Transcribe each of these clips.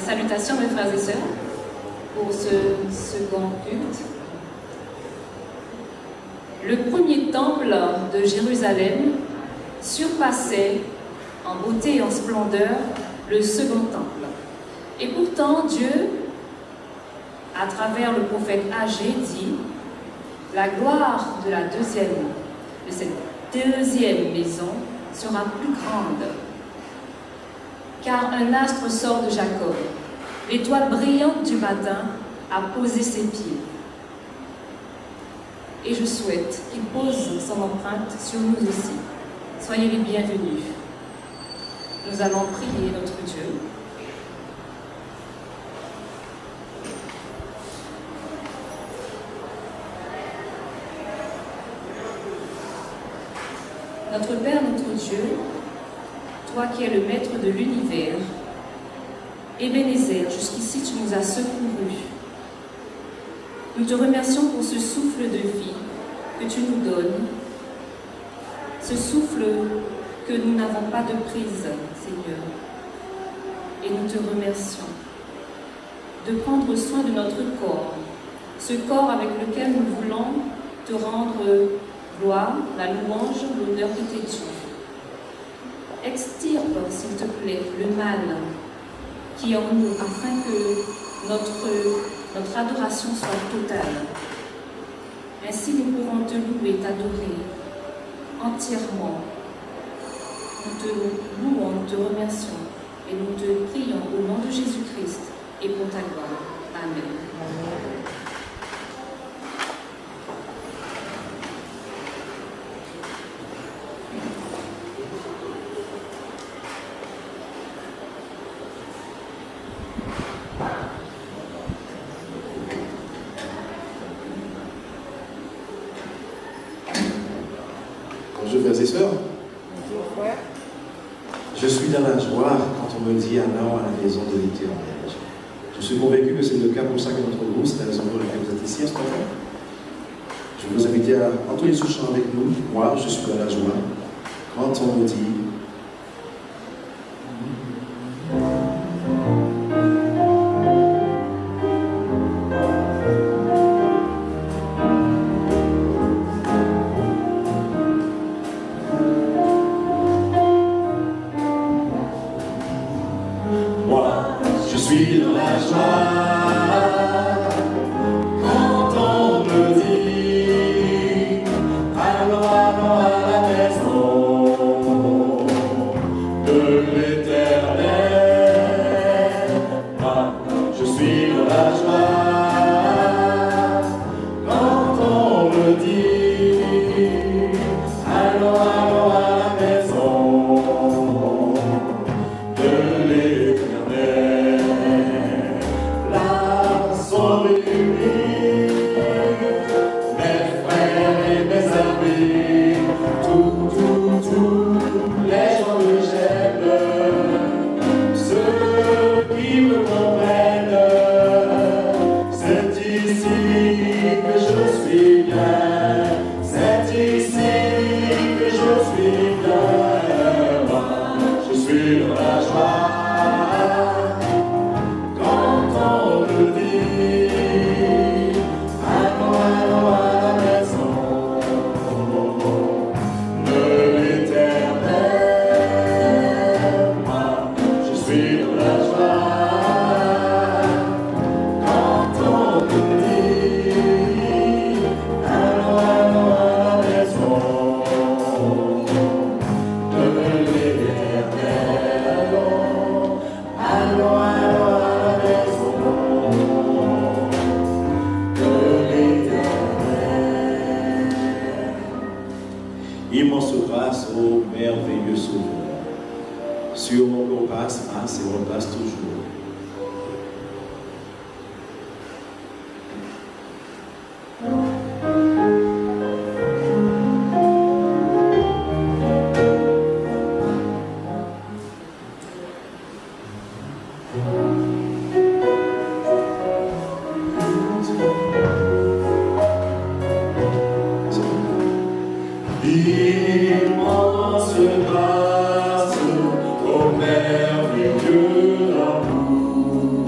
Mes salutations, mes frères et sœurs, pour ce second culte. Le premier temple de Jérusalem surpassait en beauté et en splendeur le second temple. Et pourtant, Dieu, à travers le prophète Agé, dit « La gloire de cette deuxième maison sera plus grande, car un astre sort de Jacob. L'étoile brillante du matin a posé ses pieds. » Et je souhaite qu'il pose son empreinte sur nous aussi. Soyez les bienvenus. Nous allons prier notre Dieu. Notre Père, notre Dieu, toi qui es le maître de l'univers, Ebenezer, jusqu'ici tu nous as secourus. Nous te remercions pour ce souffle de vie que tu nous donnes, ce souffle que nous n'avons pas de prise, Seigneur. Et nous te remercions de prendre soin de notre corps, ce corps avec lequel nous voulons te rendre gloire, la louange, l'honneur qui t'est dû. Extirpe, s'il te plaît, le mal qui est en nous, afin que notre adoration soit totale. Ainsi, nous pourrons te louer, t'adorer entièrement. Nous te louons, nous te remercions et nous te prions au nom de Jésus-Christ et pour ta gloire. Amen. Bonjour frères et sœurs. Bonjour frère. Je suis dans la joie quand on me dit un an à la maison de l'Éternel. Je suis convaincu que c'est le cas pour chacun d'entre vous, c'est la raison pour laquelle vous êtes ici ce matin. Je vous invite à entonner ce chant avec nous. Moi, je suis dans la joie quand on me dit immense grâce au merveilleux Sauveur. Sur mon corps passe et repasse toujours. Immense grâce au merveilleux amour.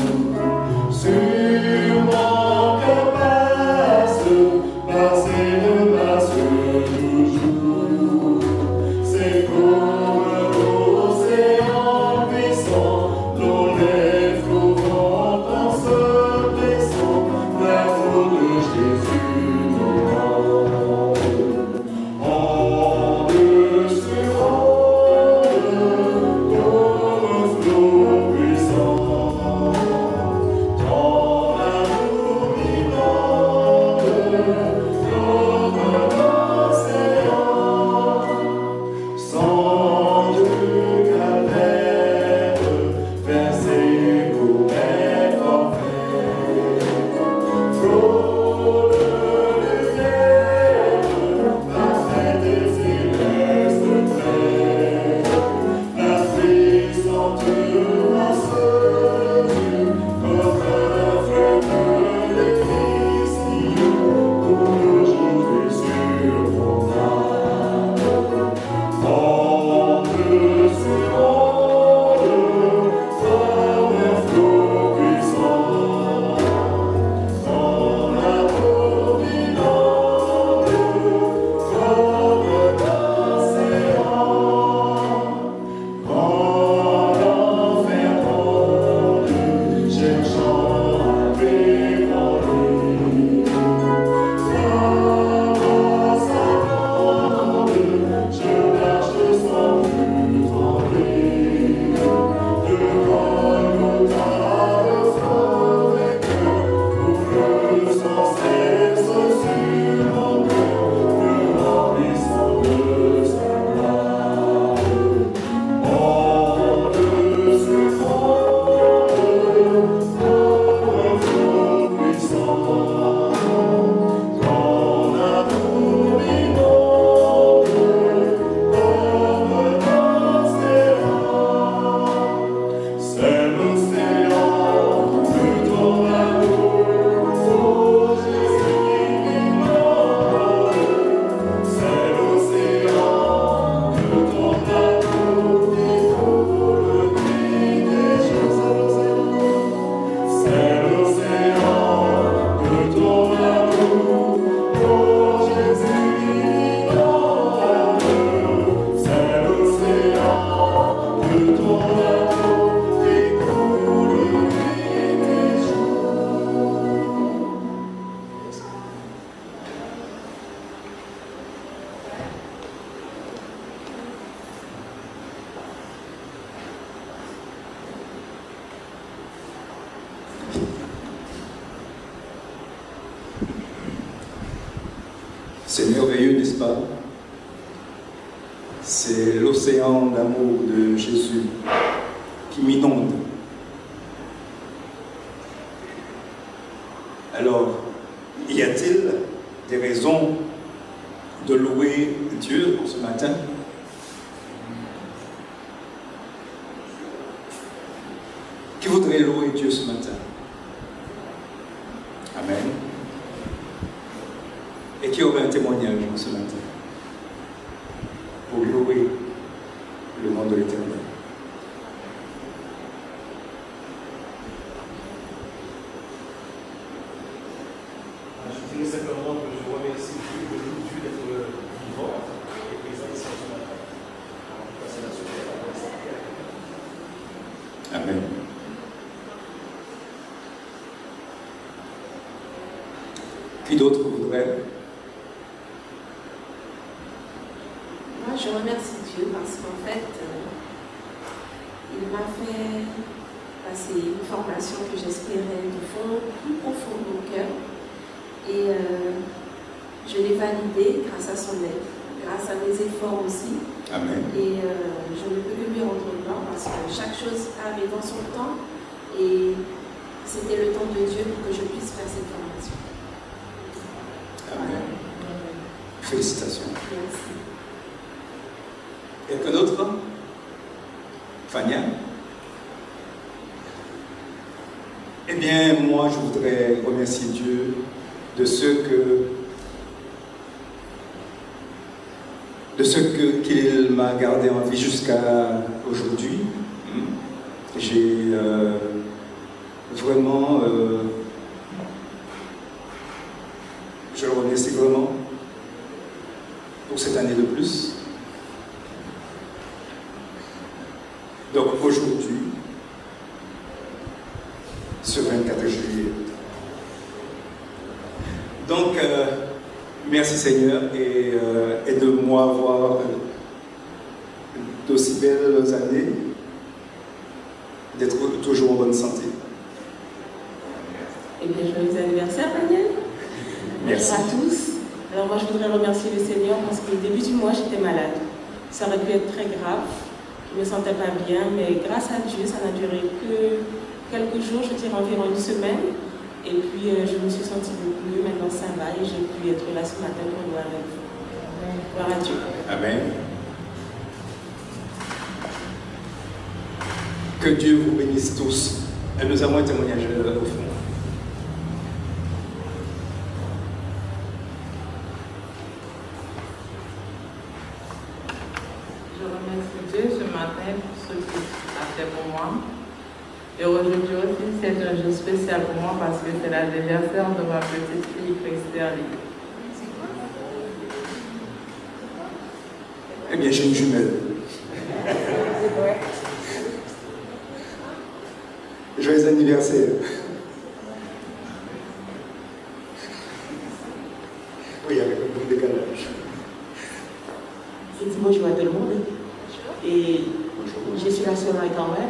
C'est merveilleux, n'est-ce pas? C'est l'océan d'amour de Jésus qui m'inonde. Alors, y a-t-il des raisons de louer Dieu ce matin? Qui voudrait louer Dieu ce matin? Amen. Et qui aurait un témoignage ce matin pour louer le nom de l'Éternel? Je dirais simplement que je remercie Dieu de Dieu d'être vivant et présent ici ce matin. C'est la suite. Amen. Qui d'autre voudrait? Moi, je remercie Dieu parce qu'en fait, il m'a fait passer une formation que j'espérais du fond, plus profond de mon cœur. Et je l'ai validée grâce à son aide, grâce à mes efforts aussi. Amen. Et je ne peux que lui rendre gloire parce que chaque chose avait dans son temps. Et c'était le temps de Dieu pour que je puisse faire cette formation. Amen. Félicitations. Merci. Quelqu'un d'autre? Fania? Eh bien, moi, je voudrais remercier Dieu de ce qu'il m'a gardé en vie jusqu'à aujourd'hui. J'ai vraiment, je le remercie vraiment pour cette année de plus. Donc aujourd'hui, ce 24 juillet. Donc, merci Seigneur et aide-moi à avoir d'aussi belles années, d'être toujours en bonne santé. Eh bien, joyeux anniversaire, Daniel. Merci à tous. Alors moi, je voudrais remercier le Seigneur parce qu'au début du mois, j'étais malade. Ça aurait pu être très grave. Je ne me sentais pas bien, mais grâce à Dieu, ça n'a duré que quelques jours, je dirais environ une semaine. Et puis, je me suis sentie beaucoup mieux. Maintenant, ça va et j'ai pu être là ce matin pour louer avec vous. Gloire à Dieu. Amen. Que Dieu vous bénisse tous. Et nous avons un témoignage au fond. Je remercie Dieu ce matin pour ce qu'il a fait pour moi. Et aujourd'hui aussi, c'est un jour spécial pour moi parce que c'est l'anniversaire de ma petite fille Christelle. Eh bien, j'ai une jumelle. Joyeux anniversaire. Oui, avec un bon décalage. Je dis bonjour à tout le monde. Et je suis la sœur Marie-Carmel.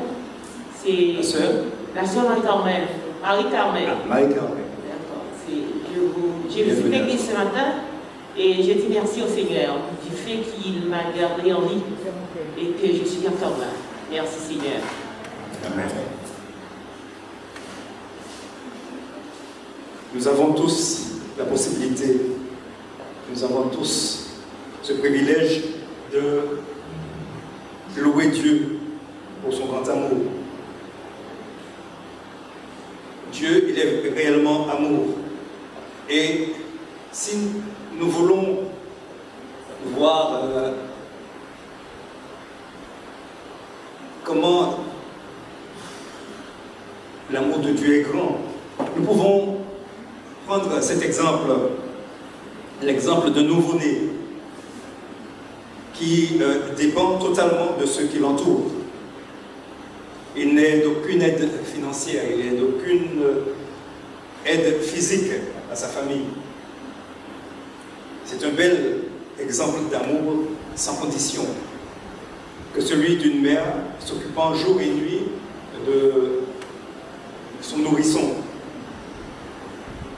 C'est La sœur? La sœur Marie-Carmel. Marie-Carmel. Ah, Marie-Carmel. D'accord. J'ai visité l'église ce matin et j'ai dit merci au Seigneur du fait qu'il m'a gardé en vie et que je suis encore là. Merci Seigneur. Amen. Nous avons tous la possibilité, nous avons tous ce privilège de louer Dieu pour son grand amour. Dieu, il est réellement amour. Et si nous voulons voir comment l'amour de Dieu est grand, nous pouvons prendre cet exemple, l'exemple d'un nouveau-né qui dépend totalement de ceux qui l'entourent. Il n'est d'aucune aide financière, il n'est d'aucune aide physique à sa famille. C'est un bel exemple d'amour sans condition que celui d'une mère s'occupant jour et nuit de son nourrisson.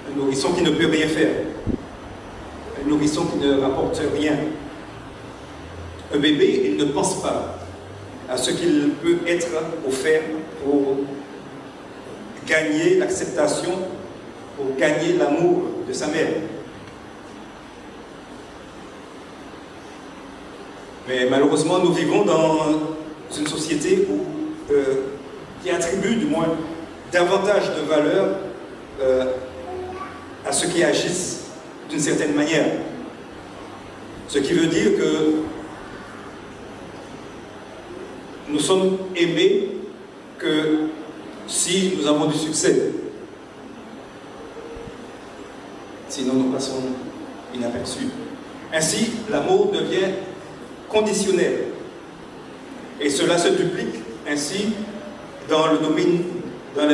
Un nourrisson qui ne peut rien faire. un nourrisson qui ne rapporte rien. Un bébé, il ne pense pas à ce qu'il peut être offert pour gagner l'acceptation, pour gagner l'amour de sa mère. Mais malheureusement, nous vivons dans une société qui attribue du moins davantage de valeur à ceux qui agissent d'une certaine manière. Ce qui veut dire que nous sommes aimés que si nous avons du succès. Sinon, nous passons inaperçus. Ainsi, l'amour devient conditionnel. Et cela se duplique ainsi dans le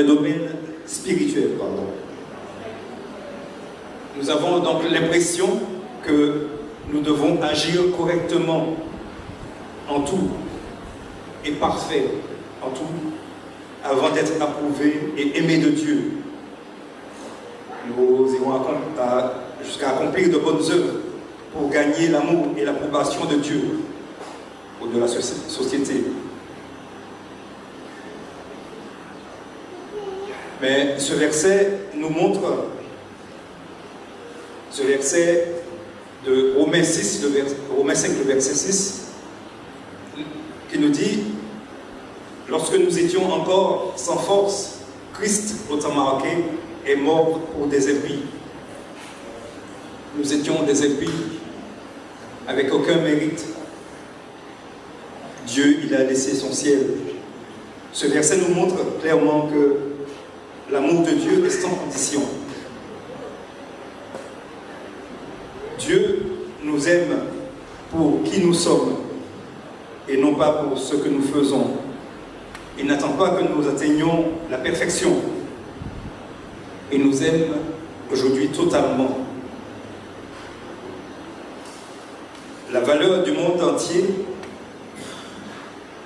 domaine spirituel. Nous avons donc l'impression que nous devons agir correctement en tout et parfait en tout avant d'être approuvés et aimés de Dieu. Nous irons jusqu'à accomplir de bonnes œuvres pour gagner l'amour et l'approbation de Dieu ou de la société. Mais ce verset nous montre, ce verset de Romains 5, le verset 6, qui nous dit: lorsque nous étions encore sans force, Christ, autant marqué, est mort pour des impies. Nous étions des impies, avec aucun mérite. Dieu, il a laissé son ciel. Ce verset nous montre clairement que l'amour de Dieu est sans condition. Dieu nous aime pour qui nous sommes et non pas pour ce que nous faisons. Il n'attend pas que nous atteignions la perfection. Il nous aime aujourd'hui totalement. La valeur du monde entier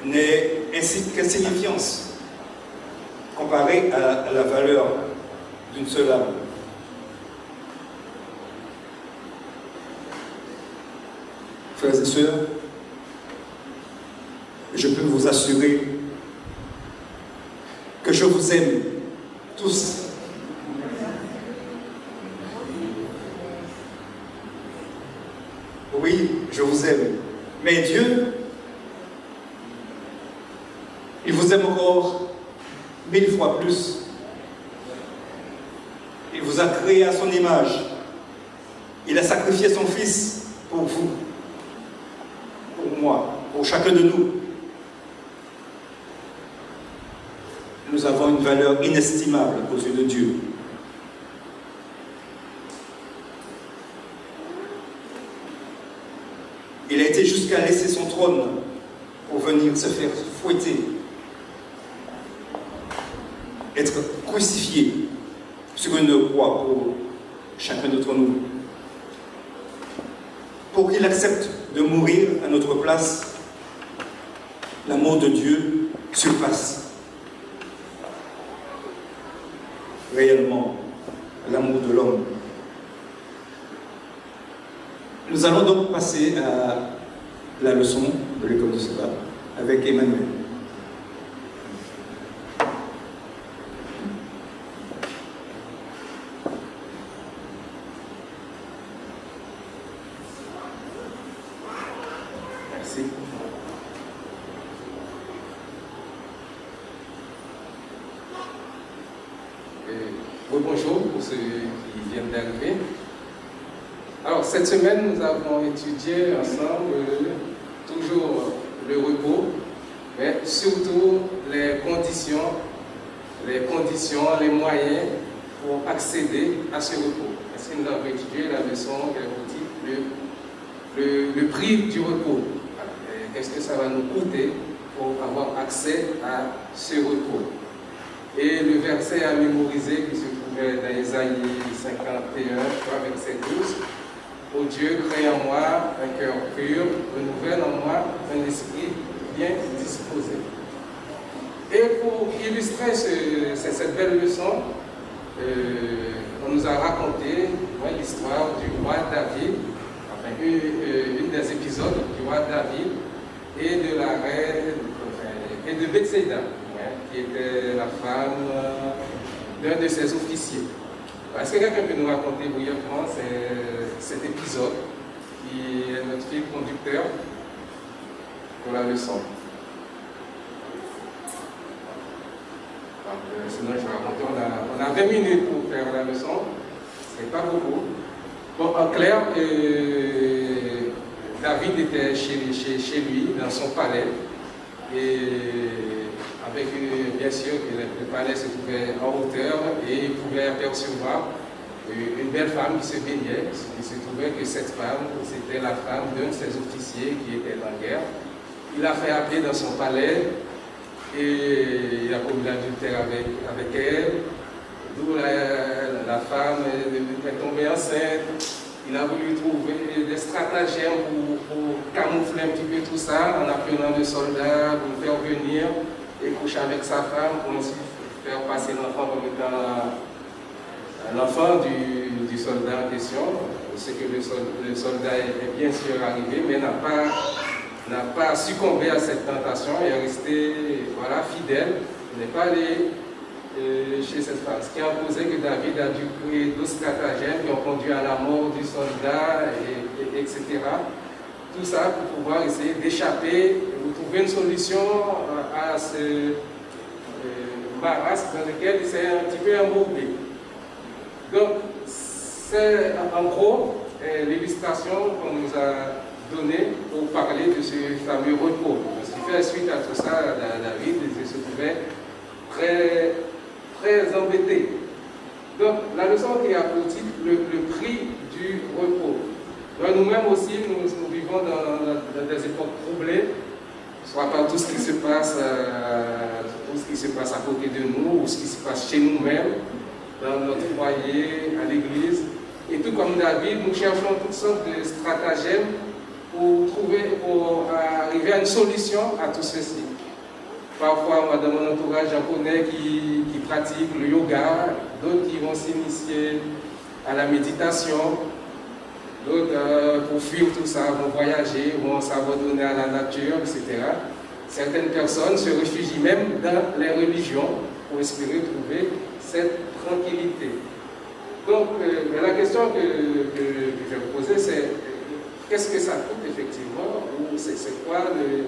n'est ainsi qu'insignifiance comparée à la valeur d'une seule âme. Frères et sœurs, je peux vous assurer que je vous aime tous. Oui, je vous aime. Mais Dieu, il vous aime encore 1000 fois plus. Il vous a créé à son image. Il a sacrifié son Fils pour vous, pour moi, pour chacun de nous. Nous avons une valeur inestimable aux yeux de Dieu. Il a été jusqu'à laisser son trône pour venir se faire fouetter, être crucifié sur une croix pour chacun d'entre nous, pour qu'il accepte de mourir à notre place. L'amour de Dieu surpasse réellement l'amour de l'homme. Nous allons donc passer à la leçon de l'école de sabbat avec Emmanuel. Merci. Bonjour pour ceux qui viennent d'arriver. Alors, cette semaine, nous avons étudié ensemble toujours le repos, mais surtout les conditions, les moyens pour accéder à ce repos. Est-ce que nous avons étudié la leçon qui est le prix du repos? Qu'est-ce que ça va nous coûter pour avoir accès à ce repos? Et le verset à mémoriser qui se trouvait dans Ésaïe 51, verset 12. « Ô Dieu, crée en moi un cœur pur, renouvelle en moi un esprit bien disposé. » Et pour illustrer cette belle leçon, on nous a raconté l'histoire du roi David une des épisodes du roi David et de la reine, et de Bethsaïda, qui était la femme d'un de ses officiers. Est-ce que quelqu'un peut nous raconter brièvement cet épisode qui est notre fil conducteur pour la leçon? Sinon, je vais raconter, on a 20 minutes pour faire la leçon, ce n'est pas beaucoup. Bon, en clair, David était chez lui, dans son palais, et avec, bien sûr, le palais se trouvait en hauteur et il pouvait apercevoir une belle femme qui se baignait. Il se trouvait que cette femme, c'était la femme d'un de ses officiers qui était en guerre. Il l'a fait appeler dans son palais et il a commis l'adultère avec elle. D'où la femme est tombée enceinte. Il a voulu trouver des stratagèmes pour camoufler un petit peu tout ça en appelant le soldat pour le faire venir et coucher avec sa femme pour ensuite faire passer l'enfant comme étant l'enfant du soldat en question. Ce que le soldat est bien sûr arrivé, mais n'a pas succombé à cette tentation. Il est resté fidèle. Il n'est pas allé chez cette femme. Ce qui a imposé que David a dû créer d'autres stratagèmes qui ont conduit à la mort du soldat, etc. Tout ça pour pouvoir essayer d'échapper, de trouver une solution à ce marasme dans lequel il s'est un petit peu embourbé. Donc, c'est en gros l'illustration qu'on nous a donnée pour parler de ce fameux repos. Ce qui fait suite à tout ça, David se trouvait très embêté. Donc, la leçon qui a pour titre le prix du repos. Donc, nous-mêmes aussi, nous vivons dans des époques troublées, soit par tout ce qui se passe, à côté de nous, ou ce qui se passe chez nous-mêmes, dans notre foyer, à l'église. Et tout comme David, nous cherchons toutes sortes de stratagèmes pour arriver à une solution à tout ceci. Parfois, moi, dans mon entourage, j'en connais qui pratiquent le yoga, d'autres qui vont s'initier à la méditation, d'autres, pour fuir tout ça, vont voyager, vont s'abandonner à la nature, etc. Certaines personnes se réfugient même dans les religions pour espérer trouver cette tranquillité. Donc, la question que je vais vous poser, c'est qu'est-ce que ça coûte effectivement, ou c'est quoi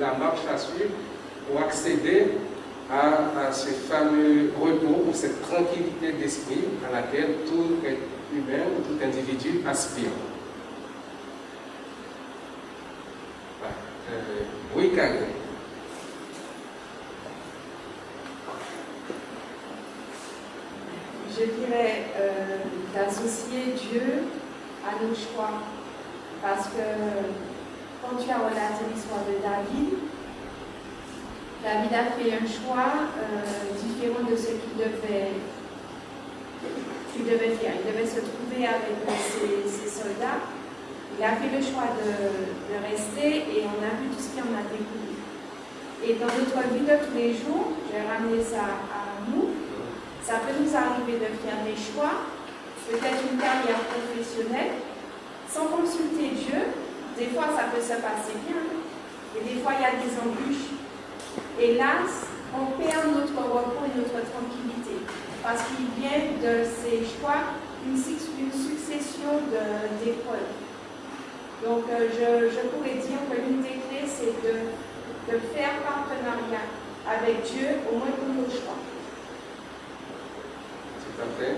la marche à suivre pour accéder à ce fameux repos, ou cette tranquillité d'esprit à laquelle tout être humain ou tout individu aspire. Oui, Karen. Je dirais d'associer Dieu à nos choix. Parce que quand tu as relaté l'histoire de David a fait un choix différent de ce qu'il devait faire. Il devait se trouver avec ses soldats. Il a fait le choix de rester et on a vu tout ce qu'il en a découlé. Et dans notre vie de tous les jours, j'ai ramené ça à nous. Ça peut nous arriver de faire des choix, peut-être une carrière professionnelle, sans consulter Dieu. Des fois, ça peut se passer bien, et des fois, il y a des embûches. Et là, on perd notre repos et notre tranquillité, parce qu'il vient de ces choix une succession d'épreuves. Donc, je pourrais dire que l'une des clés, c'est de faire partenariat avec Dieu, au moins pour nos choix. Tout à fait.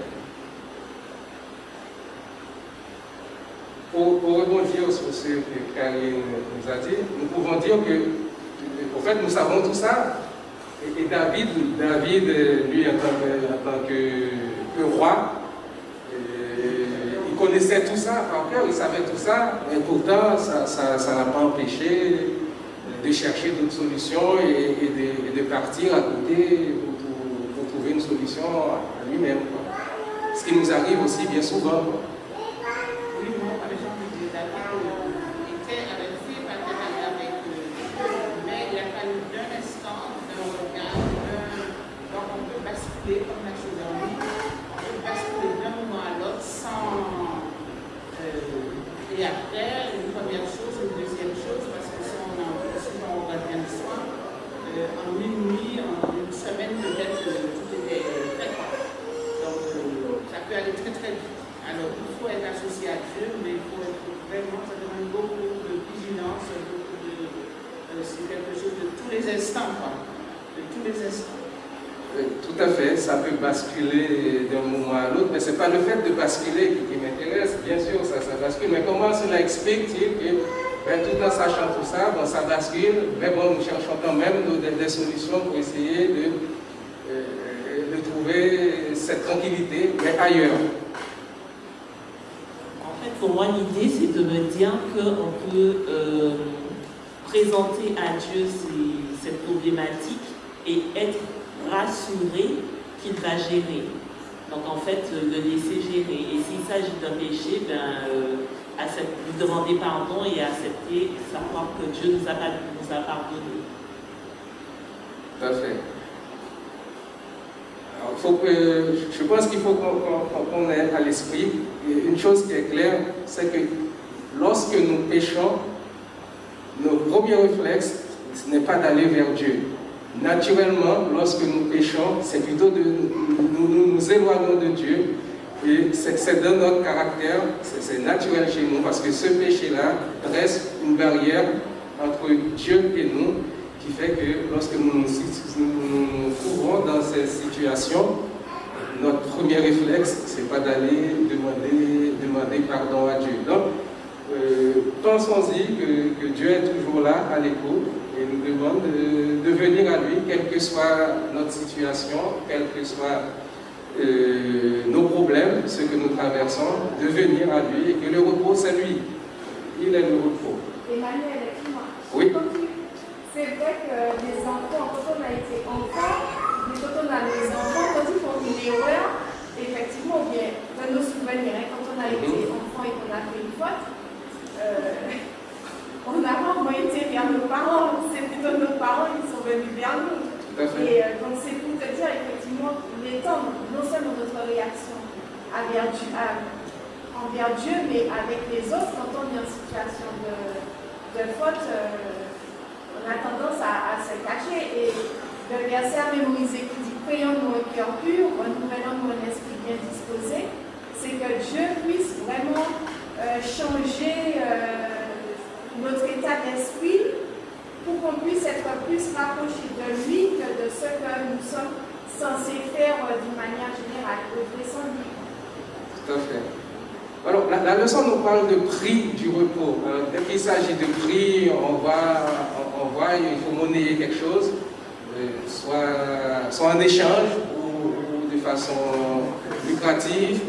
Pour rebondir sur ce que Karine nous a dit, nous pouvons dire que, en fait, nous savons tout ça. Et David, lui, en tant que roi, il connaissait tout ça par cœur, il savait tout ça, mais pourtant, ça n'a pas empêché de chercher d'autres solutions et de partir à côté pour trouver une solution à lui-même. Ce qui nous arrive aussi bien souvent. Oui, moi, par exemple, David était avec lui, avec mais il a fallu d'un instant, d'un regard, donc on peut basculer comme la chose en vie, on peut basculer d'un moment à l'autre sans. Et après, une première chose, une deuxième chose, parce que si on va bien le soir, en une nuit, en une semaine, peut-être tout était très fort. Donc, ça peut aller très très vite. Alors, il faut être associé à Dieu, mais il faut être vraiment, ça demande beaucoup de vigilance, c'est quelque chose de tous les instants, quoi. De tous les instants. Tout à fait, ça peut basculer d'un moment à l'autre, mais ce n'est pas le fait de basculer qui m'intéresse, bien sûr, ça bascule, mais comment cela explique-t-il que tout en sachant tout ça, bon, ça bascule, mais bon, nous cherchons quand même des solutions pour essayer de trouver cette tranquillité, mais ailleurs. En fait, pour moi, l'idée, c'est de me dire qu'on peut présenter à Dieu cette problématique et être rassuré qu'il va gérer. Donc en fait, le laisser gérer. Et s'il s'agit d'un péché, lui demander pardon et accepter, savoir que Dieu nous a pardonné. Tout à fait. Alors, je pense qu'il faut qu'on ait à l'esprit une chose qui est claire, c'est que lorsque nous péchons, nos premiers réflexes, ce n'est pas d'aller vers Dieu. Naturellement, lorsque nous péchons, c'est plutôt de nous éloignons de Dieu. Et c'est dans notre caractère, c'est naturel chez nous, parce que ce péché-là reste une barrière entre Dieu et nous, qui fait que lorsque nous nous trouvons dans ces situations, notre premier réflexe, c'est pas d'aller demander pardon à Dieu. Donc, pensons-y que Dieu est toujours là, à l'écoute, et nous demande de venir à lui, quelle que soit notre situation, quels que soient nos problèmes, ce que nous traversons, de venir à lui, et que le repos, c'est lui. Il est le repos. Emmanuel, excuse-moi. Oui. C'est vrai que les enfants, quand on a été enfant, quand on a les enfants, quand ils font une erreur, effectivement, bien, dans nos souvenirs, quand on a été enfant et qu'on a fait une faute, on n'a pas vraiment été vers nos parents, c'est plutôt nos parents qui sont venus vers nous. Et donc c'est pour te dire, effectivement, l'étendre, non seulement notre réaction envers Dieu, mais avec les autres, quand on est en situation de faute, on a tendance à se cacher. Et le verset à mémoriser qui dit « Créons-nous un cœur pur, renouvellons-nous un esprit bien disposé », c'est que Dieu puisse vraiment changer notre état d'esprit pour qu'on puisse être plus rapproché de lui que de ce que nous sommes censés faire d'une manière générale, obéissant lui. Tout à fait. Alors, la leçon nous parle de prix du repos. Dès qu'il s'agit de prix, on voit il faut monnayer quelque chose, soit en échange ou de façon lucrative.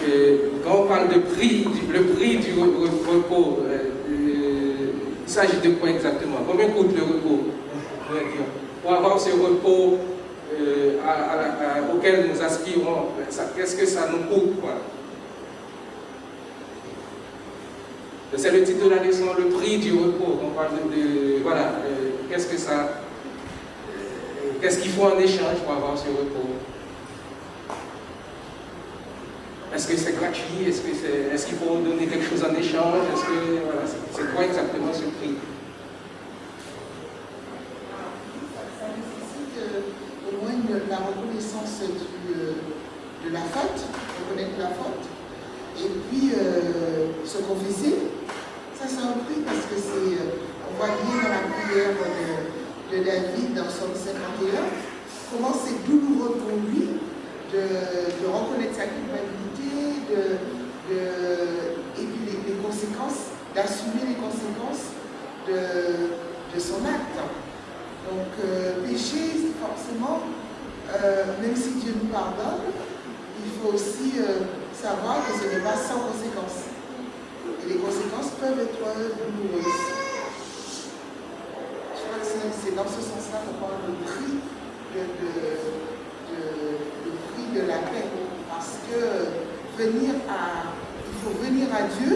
Et quand on parle de prix, le prix du repos, il s'agit de quoi exactement? Combien coûte le repos? Pour avoir ce repos auquel nous aspirons, qu'est-ce que ça nous coûte, quoi? C'est le titre de la leçon, le prix du repos. On parle voilà, qu'est-ce qu'il faut en échange pour avoir ce repos? Est-ce que c'est gratuit? Est-ce qu'il faut donner quelque chose en échange? Voilà, c'est quoi exactement ce prix? Ça nécessite au moins la reconnaissance de la faute, reconnaître la faute, et puis se confesser. Ça c'est un prix parce que on voit bien dans la prière de David dans Psaume 51 comment c'est douloureux pour lui de reconnaître sa culpabilité et puis les conséquences, d'assumer les conséquences de son acte. Donc pécher, forcément, même si Dieu nous pardonne, il faut aussi savoir que ce n'est pas sans conséquences. Et les conséquences peuvent être douloureuses. Je crois que c'est dans ce sens-là qu'on parle de prix de la paix, parce que il faut venir à Dieu,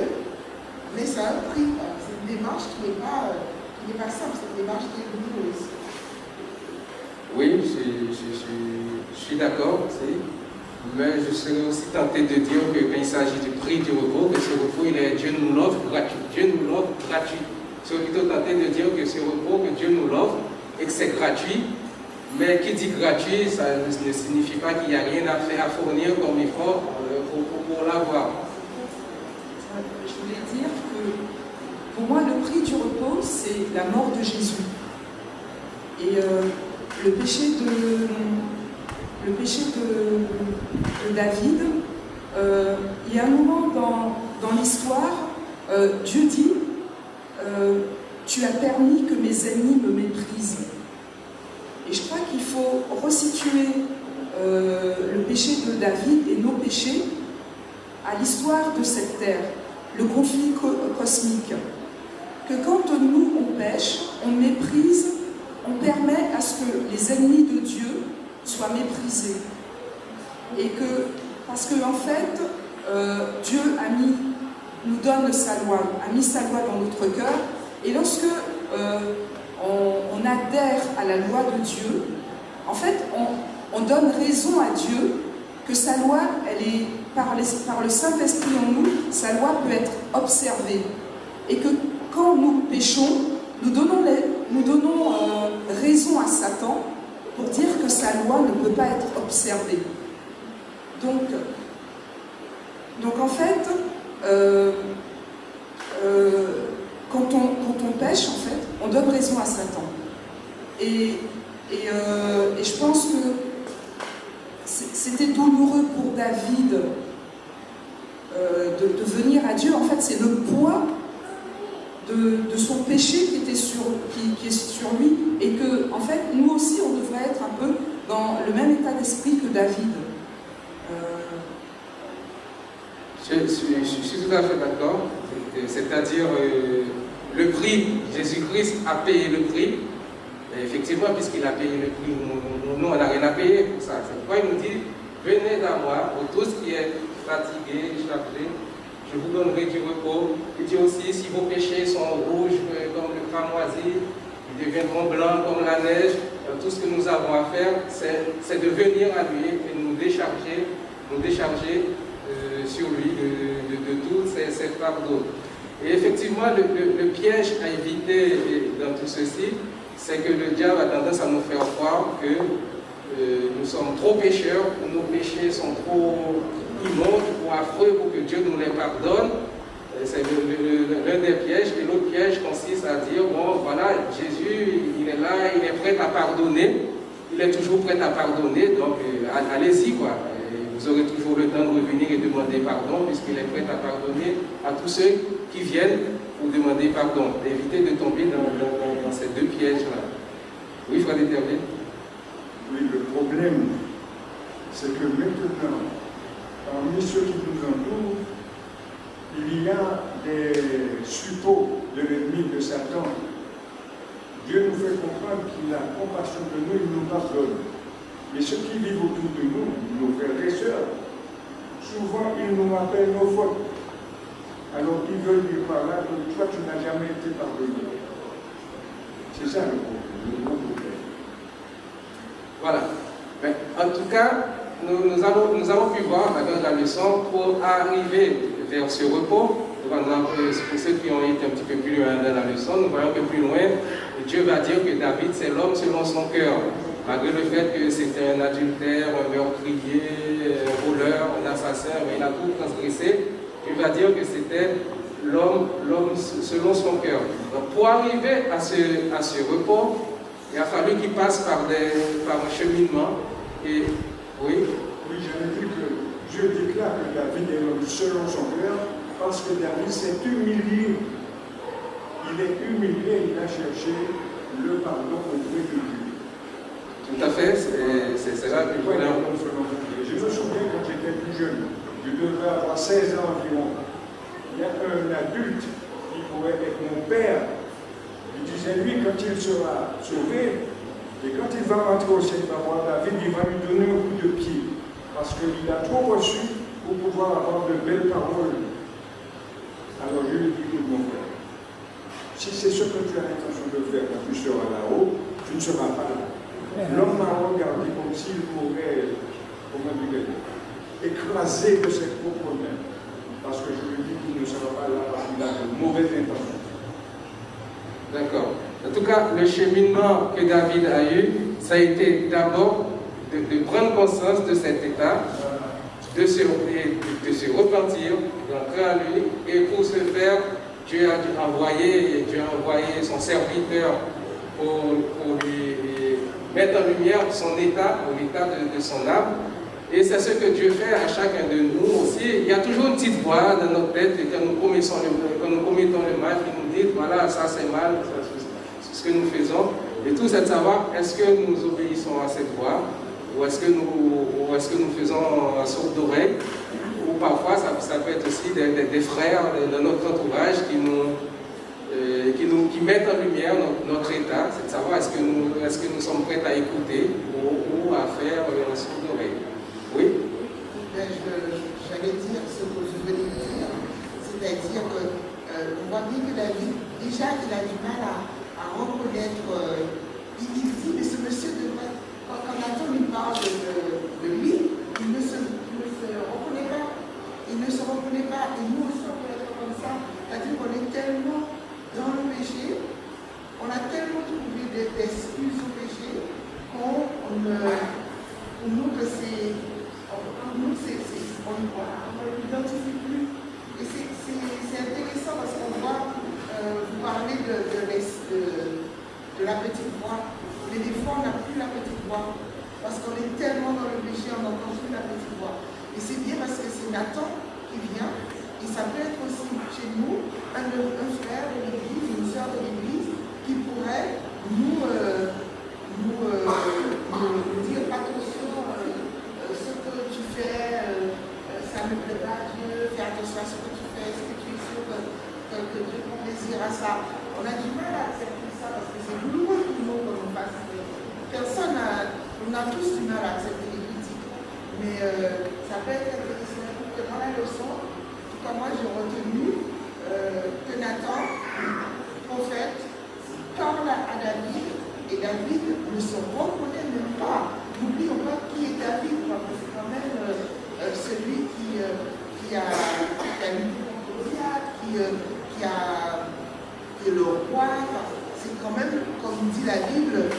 mais c'est un prix. C'est une démarche qui n'est pas simple, c'est une démarche qui est douloureuse. Oui, je suis d'accord aussi. Mais je serais aussi tenté de dire que quand il s'agit du prix du repos, que ce repos, Dieu nous l'offre gratuit. Dieu nous l'offre gratuit. Je serais plutôt tenté de dire que ce repos, que Dieu nous l'offre et que c'est gratuit. Mais qui dit gratuit, ça ne signifie pas qu'il n'y a rien à faire, à fournir comme effort pour l'avoir. Je voulais dire que pour moi, le prix du repos, c'est la mort de Jésus. Et le péché de David, il y a un moment dans l'histoire, Dieu dit tu as permis que mes ennemis me méprisent. Et je crois qu'il faut resituer le péché de David et nos péchés à l'histoire de cette terre, le conflit cosmique. Que quand nous, on pêche, on méprise, on permet à ce que les ennemis de Dieu soient méprisés. Et que, parce que en fait, Dieu nous donne sa loi, a mis sa loi dans notre cœur, et lorsque on adhère à la loi de Dieu, en fait, on donne raison à Dieu que sa loi, elle est, par le Saint-Esprit en nous, sa loi peut être observée. Et que quand nous péchons, nous donnons raison à Satan pour dire que sa loi ne peut pas être observée. Donc en fait, quand on pêche, en fait, on donne raison à Satan. Et je pense que c'était douloureux pour David de venir à Dieu. En fait, c'est le poids de son péché qui est sur lui. Et que, en fait, nous aussi, on devrait être un peu dans le même état d'esprit que David. Je suis tout à fait d'accord. C'est-à-dire, le prix, Jésus-Christ a payé le prix. Et effectivement, puisqu'il a payé le prix, nous, on n'a rien à payer pour ça. C'est pourquoi il nous dit, venez à moi, vous tous qui êtes fatigués, chargés, je vous donnerai du repos. Il dit aussi, si vos péchés sont rouges comme le cramoisi, ils deviendront blancs comme la neige. Tout ce que nous avons à faire, c'est de venir à lui et nous décharger sur lui de toutes ces fardeaux. Et effectivement, le piège à éviter dans tout ceci, c'est que le diable a tendance à nous faire croire que nous sommes trop pécheurs, que nos péchés sont trop immondes ou affreux pour que Dieu nous les pardonne. C'est l'un des pièges. Et l'autre piège consiste à dire, bon voilà, Jésus, il est là, il est prêt à pardonner, il est toujours prêt à pardonner, donc allez-y quoi. Vous aurez toujours le temps de revenir et demander pardon, puisqu'il est prêt à pardonner à tous ceux qui viennent pour demander pardon. Évitez de tomber dans ces deux pièges-là. Oui, Frère Déterminé. Oui, le problème, c'est que maintenant, parmi ceux qui nous entourent, il y a des suppôts de l'ennemi de Satan. Dieu nous fait comprendre qu'il a compassion de nous, il nous pardonne. Mais ceux qui vivent autour de nous, nos frères et sœurs, souvent ils nous rappellent nos fautes. Alors ils veulent dire par là que toi tu n'as jamais été pardonné. C'est ça le problème. Voilà. Mais en tout cas, nous avons pu voir dans la leçon pour arriver vers ce repos. Par exemple, pour ceux qui ont été un petit peu plus loin dans la leçon, nous voyons un peu plus loin, Dieu va dire que David c'est l'homme selon son cœur. Malgré le fait que c'était un adultère, un meurtrier, un voleur, un assassin, mais il a tout transgressé, Dieu va dire que c'était l'homme selon son cœur. Donc pour arriver à ce repos, il a fallu qu'il passe par un cheminement. Et oui. Oui, j'avais dit que Dieu déclare que David est l'homme selon son cœur, parce que David s'est humilié. Il est humilié, il a cherché le pardon auprès de Dieu. Tout à fait, c'est là que je voulais. Je me souviens quand j'étais plus jeune, je devais avoir 16 ans environ. Il y a un adulte qui pourrait être mon père. Il disait, lui, quand il sera sauvé, et quand il va rentrer au ciel, il va voir David, il va lui donner un coup de pied. Parce qu'il a trop reçu pour pouvoir avoir de belles paroles. Alors je lui dis, écoute mon frère, si c'est ce que tu as l'intention de faire quand tu seras là-haut, tu ne seras pas là. L'homme m'a regardé comme s'il pourrait, comment dire, écrasé de ses propres mains. Parce que je lui dis qu'il ne sera pas là parce qu'il a de mauvaises intentions. D'accord. En tout cas, le cheminement que David a eu, ça a été d'abord de prendre conscience de cet état, de se repentir, d'entrer à lui, et pour ce faire, Dieu a envoyé son serviteur pour lui mettre en lumière son état, ou l'état de son âme. Et c'est ce que Dieu fait à chacun de nous aussi. Il y a toujours une petite voix dans notre tête, et quand nous commettons le mal, qui nous dit, voilà, ça c'est mal, c'est ce que nous faisons. Et tout c'est de savoir, est-ce que nous obéissons à cette voix, ou est-ce que nous faisons un saut d'oreille, ou parfois ça peut être aussi des frères de notre entourage qui mettent en lumière notre état, c'est de savoir est-ce que nous sommes prêts à écouter ou à faire un saut d'oreille. Oui? J'allais dire ce que je venais de dire, c'est-à-dire qu'on voit bien que David, déjà il a du mal à reconnaître, il dit, mais ce monsieur devrait, quand Nathan lui parle de lui, il ne se reconnaît pas, et nous aussi on peut être comme ça, c'est-à-dire qu'on est tellement dans le péché, on a tellement trouvé d'excuses au péché qu'on ne l'identifie plus. Et c'est intéressant parce qu'on voit, vous parlez de la petite voix, mais des fois on n'a plus la petite voix, parce qu'on est tellement dans le péché, on n'entend plus la petite voix. Et c'est bien parce que c'est Nathan qui vient, et ça peut être aussi chez nous, un frère de l'église, une sœur de l'église, qui pourrait nous dire attention, ce que tu fais, ça ne plaît pas à Dieu, fais attention à ce que tu fais, est-ce que tu es sûr que Dieu prend plaisir à ça. On a du mal à accepter ça parce que c'est douloureux pour nous qu'on nous fasse. On a tous du mal à accepter les critiques, mais ça peut être intéressant que dans la leçon, en tout cas moi j'ai retenu que Nathan, prophète, parle à David, et David ne se reconnaît même pas. N'oublions pas qui est David, parce que c'est quand même celui qui a lutté contre Goliath, qui est le roi. C'est quand même, comme dit la Bible,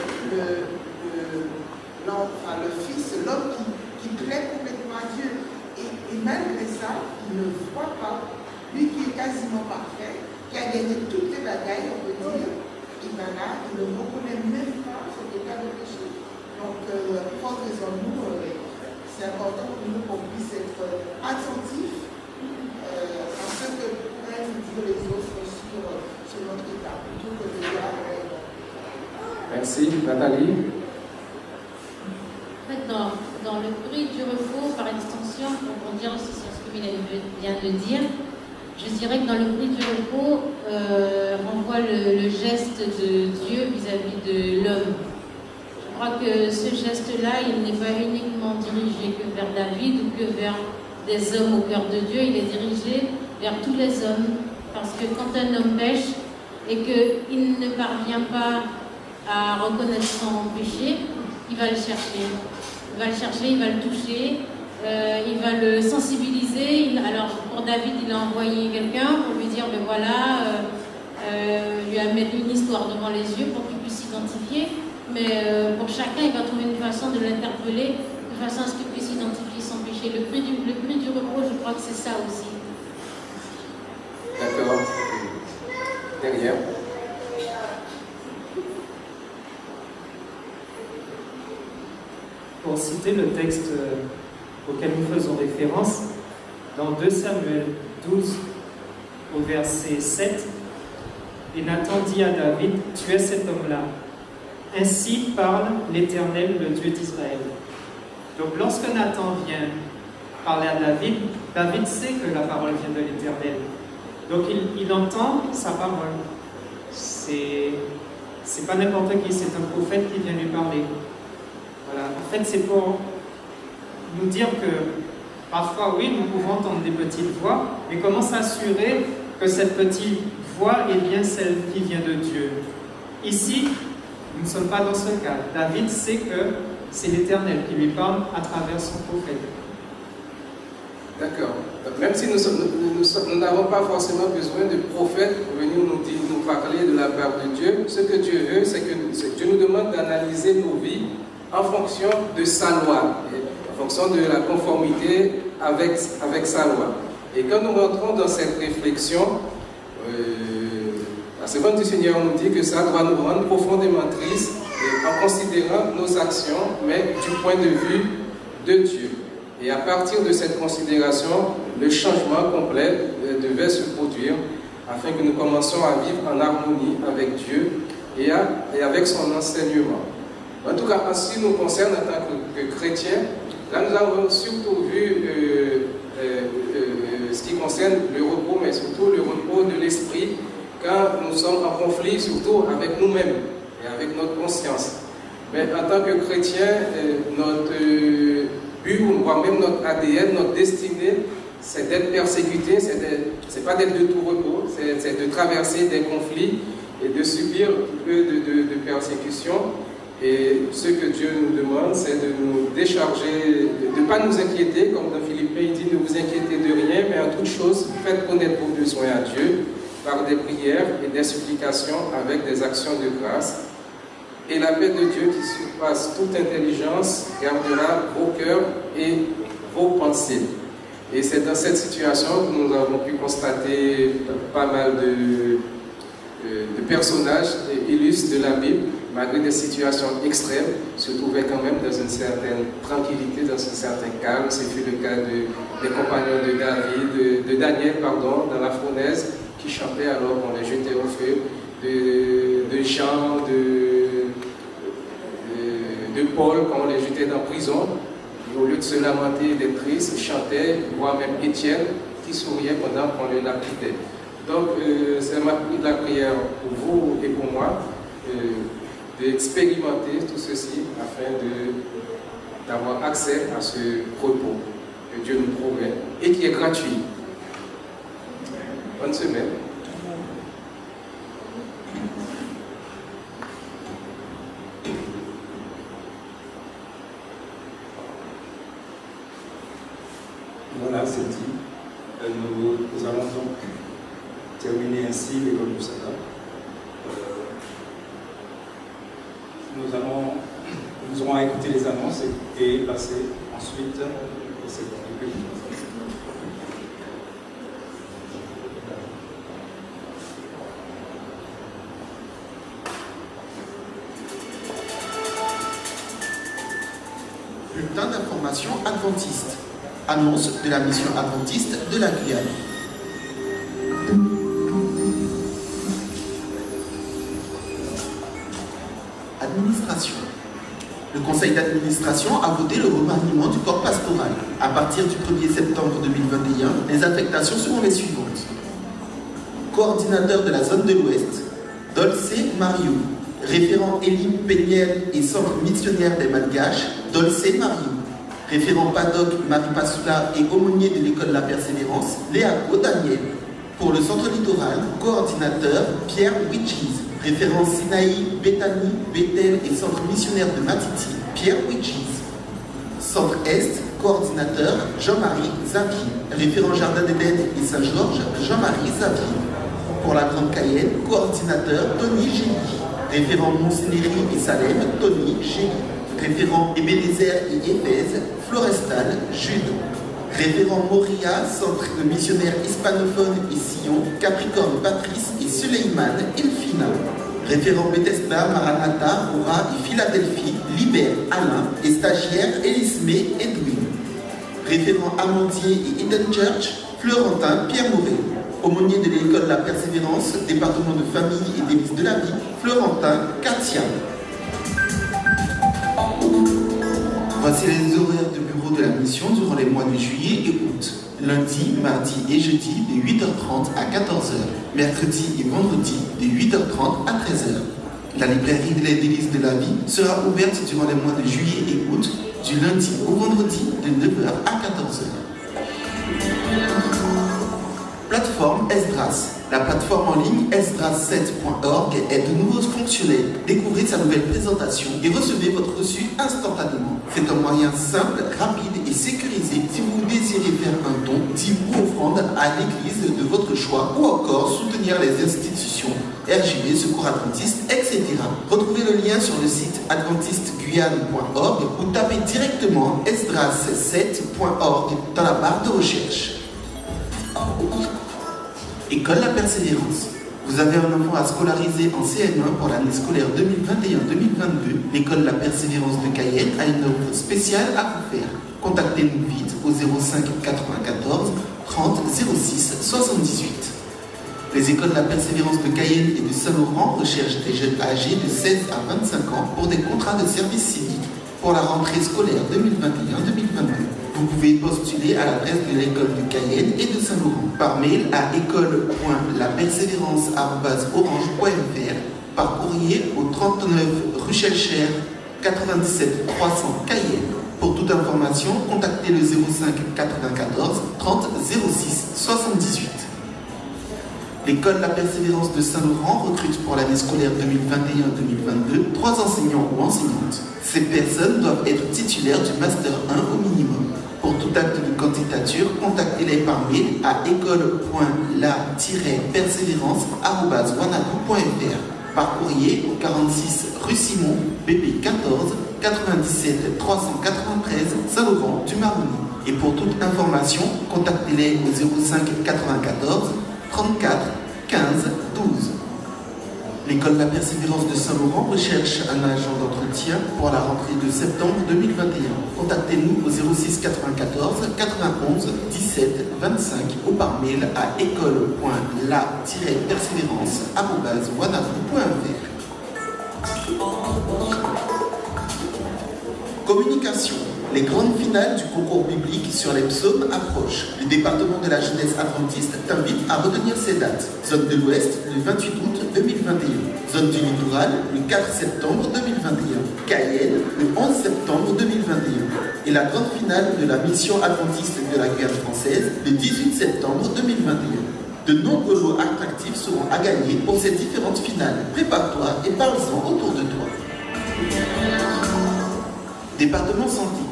le fils, l'homme qui plaît complètement à Dieu. Et malgré ça, il ne voit pas, lui qui est quasiment parfait, qui a gagné toutes les batailles, on peut dire, et bien là, il ne reconnaît même pas cet état de péché. Donc, fort raison-nous, c'est important pour nous qu'on puisse être attentifs à ce que pourraient nous dire les autres sur notre état, plutôt que de dire Merci, Nathalie. En fait, dans le bruit du repos, par extension, pour rebondir aussi sur ce que Mylène vient de dire, je dirais que dans le bruit du repos, on voit le geste de Dieu vis-à-vis de l'homme. Je crois que ce geste-là, il n'est pas uniquement dirigé que vers David ou que vers des hommes au cœur de Dieu, il est dirigé vers tous les hommes. Parce que quand un homme pêche et qu'il ne parvient pas à reconnaître son péché, il va le chercher. Il va le chercher, il va le toucher, il va le sensibiliser. Alors pour David, il a envoyé quelqu'un pour lui dire, ben voilà, lui mettre une histoire devant les yeux pour qu'il puisse s'identifier. Mais pour chacun, il va trouver une façon de l'interpeller, de façon à ce qu'il puisse identifier son péché. Le prix du repos, je crois que c'est ça aussi. D'accord. Derrière. Pour citer le texte auquel nous faisons référence, dans 2 Samuel 12, au verset 7, et Nathan dit à David, tu es cet homme-là. Ainsi parle l'Éternel, le Dieu d'Israël. Donc lorsque Nathan vient parler à David, David sait que la parole vient de l'Éternel. Donc il entend sa parole. C'est pas n'importe qui, c'est un prophète qui vient lui parler. Voilà. En fait, c'est pour nous dire que parfois, oui, nous pouvons entendre des petites voix, mais comment s'assurer que cette petite voix est bien celle qui vient de Dieu? Ici, nous ne sommes pas dans ce cas. David sait que c'est l'Éternel qui lui parle à travers son prophète. D'accord. Même si nous n'avons pas forcément besoin de prophètes pour venir nous parler de la part de Dieu, ce que Dieu veut, c'est que Dieu nous demande d'analyser nos vies en fonction de sa loi, en fonction de la conformité avec sa loi. Et quand nous rentrons dans cette réflexion, la Servante du Seigneur nous dit que ça doit nous rendre profondément tristes en considérant nos actions, mais du point de vue de Dieu. Et à partir de cette considération, le changement complet devait se produire afin que nous commencions à vivre en harmonie avec Dieu et avec son enseignement. En tout cas, en ce qui nous concerne en tant que chrétiens, là nous avons surtout vu ce qui concerne le repos, mais surtout le repos de l'esprit quand nous sommes en conflit, surtout avec nous-mêmes et avec notre conscience. Mais en tant que chrétiens, notre but, voire même notre ADN, notre destinée, c'est d'être persécuté, c'est pas d'être de tout repos, c'est de traverser des conflits et de subir un peu de persécution. Et ce que Dieu nous demande, c'est de nous décharger, de ne pas nous inquiéter, comme dans Philippiens il dit, ne vous inquiétez de rien, mais en toute chose, faites connaître vos besoins à Dieu par des prières et des supplications avec des actions de grâce. Et la paix de Dieu qui surpasse toute intelligence gardera vos cœurs et vos pensées. Et c'est dans cette situation que nous avons pu constater pas mal de personnages illustres de la Bible, malgré des situations extrêmes, se trouvaient quand même dans une certaine tranquillité, dans un certain calme. Ce fut le cas des compagnons de Daniel, dans la fournaise, qui chantaient alors qu'on les jetait au feu, de Jean, de Paul, quand on les jetait dans prison. Et au lieu de se lamenter et d'être triste, ils chantaient, voire même Étienne, qui souriait pendant qu'on les lapidait. Donc, c'est la prière pour vous et pour moi, d'expérimenter tout ceci afin d'avoir accès à ce repos que Dieu nous promet et qui est gratuit. Bonne semaine. Voilà, c'est dit. Nous allons donc terminer ainsi l'école du sabbat. Nous aurons à écouter les annonces et passer ensuite au second du culte. Bulletin d'information adventiste. Annonce de la mission adventiste de la Guyane. Administration. Le conseil d'administration a voté le remaniement du corps pastoral. À partir du 1er septembre 2021, les affectations seront les suivantes. Coordinateur de la zone de l'Ouest, Dolce Mario. Référent Elim Péniel et centre missionnaire des Malgaches, Dolce Mario. Référent Paddock Marie Passoula et aumônier de l'école La Persévérance, Léaco Daniel. Pour le centre littoral, coordinateur Pierre Wichis. Référent Sinaï, Bethany, Bethel et centre missionnaire de Matiti, Pierre Wichis. Centre Est, coordinateur Jean-Marie Zavi. Référent Jardin d'Éden et Saint-Georges, Jean-Marie Zavi. Pour la Grande Cayenne, coordinateur Tony Gély. Référent Montseigneurie et Salem, Tony Gély. Référent Ebenezer et Éphèse, Florestal, Jude. Référent Moria, centre de missionnaires hispanophones et Sion, Capricorne, Patrice et Suleiman, Elfina. Référent Bethesda, Maranatha, Aura et Philadelphie, Libert, Alain et stagiaire Elisme, Edwin. Référent Amandier et Eden Church, Florentin, Pierre Mouret. Aumônier de l'école La Persévérance, département de famille et délices de la vie, Florentin, Katia. Voici les horaires de bureau de la mission durant les mois de juillet et août. Lundi, mardi et jeudi de 8h30 à 14h. Mercredi et vendredi de 8h30 à 13h. La librairie des délices de la vie sera ouverte durant les mois de juillet et août, du lundi au vendredi de 9h à 14h. Plateforme Esdras. La plateforme en ligne esdras7.org est de nouveau fonctionnelle. Découvrez sa nouvelle présentation et recevez votre reçu instantanément. C'est un moyen simple, rapide et sécurisé si vous désirez faire un don, dîme ou offrande à l'église de votre choix ou encore soutenir les institutions RJB, Secours Adventiste, etc. Retrouvez le lien sur le site adventistguyane.org ou tapez directement esdras7.org dans la barre de recherche. École La Persévérance. Vous avez un enfant à scolariser en CM1 pour l'année scolaire 2021-2022. L'école La Persévérance de Cayenne a une offre spéciale à vous faire. Contactez-nous vite au 05 94 30 06 78. Les écoles La Persévérance de Cayenne et de Saint-Laurent recherchent des jeunes âgés de 16 à 25 ans pour des contrats de service civique pour la rentrée scolaire 2021-2022. Vous pouvez postuler à l'adresse de l'école de Cayenne et de Saint-Laurent par mail à école.lapersévérance@orange.fr, par courrier au 39 rue Schellcher 97 300 Cayenne. Pour toute information, contactez le 05 94 30 06 78. L'école La Persévérance de Saint-Laurent recrute pour l'année scolaire 2021-2022 3 enseignants ou enseignantes. Ces personnes doivent être titulaires du Master 1 au minimum. Pour tout acte de candidature, contactez-les par mail à école.la-persévérance@wanadoo.fr, par courrier au 46 rue Simon, BP 14 97 393 Saint-Laurent du Maroni. Et pour toute information, contactez-les au 05 94 34 15 12. L'école La Persévérance de Saint-Laurent recherche un agent d'entretien pour la rentrée de septembre 2021. Contactez-nous au 06 94 91 17 25 ou par mail à école.la-persévérance@wanadoo.fr. Communication. Les grandes finales du concours biblique sur les psaumes approchent. Le département de la jeunesse adventiste t'invite à retenir ces dates. Zone de l'Ouest, le 28 août 2021. Zone du littoral, le 4 septembre 2021. Cayenne, le 11 septembre 2021. Et la grande finale de la mission adventiste de la Guyane française, le 18 septembre 2021. De nombreux lots attractifs seront à gagner pour ces différentes finales. Prépare-toi et parle-en autour de toi. Département santé.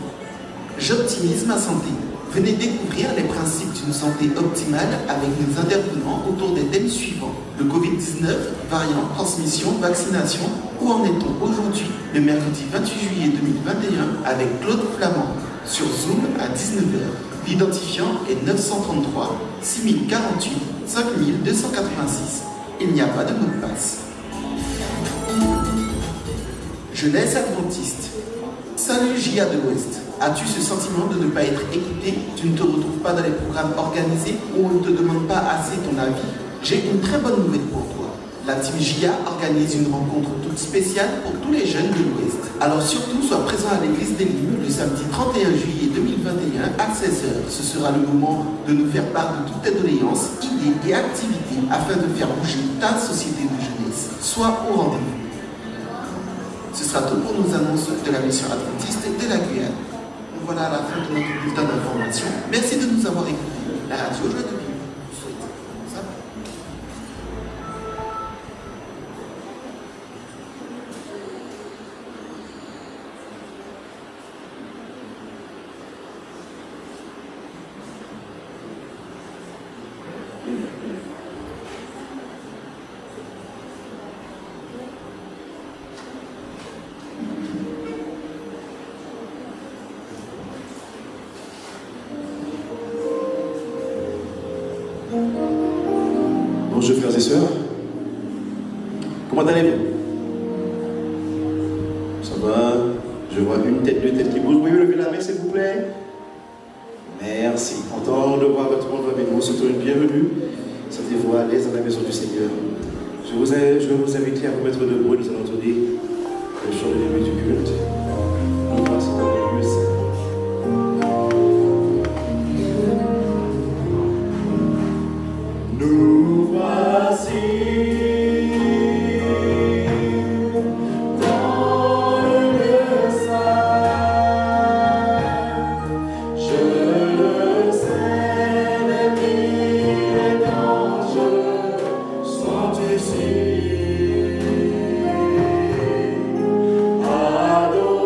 J'optimise ma santé. Venez découvrir les principes d'une santé optimale avec nos intervenants autour des thèmes suivants. Le Covid-19, variant, transmission, vaccination. Où en est-on aujourd'hui, le mercredi 28 juillet 2021, avec Claude Flamand, sur Zoom à 19h. L'identifiant est 933 6048 5286. Il n'y a pas de mot de passe. Jeunesse adventiste. Salut JA de l'Ouest. As-tu ce sentiment de ne pas être écouté? Tu ne te retrouves pas dans les programmes organisés où on ne te demande pas assez ton avis? J'ai une très bonne nouvelle pour toi. La team JA organise une rencontre toute spéciale pour tous les jeunes de l'Ouest. Alors surtout, sois présent à l'église des Limes le samedi 31 juillet 2021 à 16h. Ce sera le moment de nous faire part de toutes tes doléances, idées et activités afin de faire bouger ta société de jeunesse. Sois au rendez-vous. Ce sera tout pour nos annonces de la mission adventiste de la Guyane. Voilà à la fin de notre bulletin d'information. Merci de nous avoir écoutés. La radio Joie de Vivre vous souhaite ça. Bonjour frères et sœurs, comment allez-vous? Ça va? Je vois une tête, deux têtes qui bougent. Vous pouvez lever la main s'il vous plaît? Merci, content de voir votre monde avec vous. Surtout une bienvenue. Sentez-vous à l'aise dans la maison du Seigneur. Je vais vous inviter à vous mettre debout. Nous allons entendre le chant de début du culte. Nous voici dans le lieu saint. Nous voici. Adore.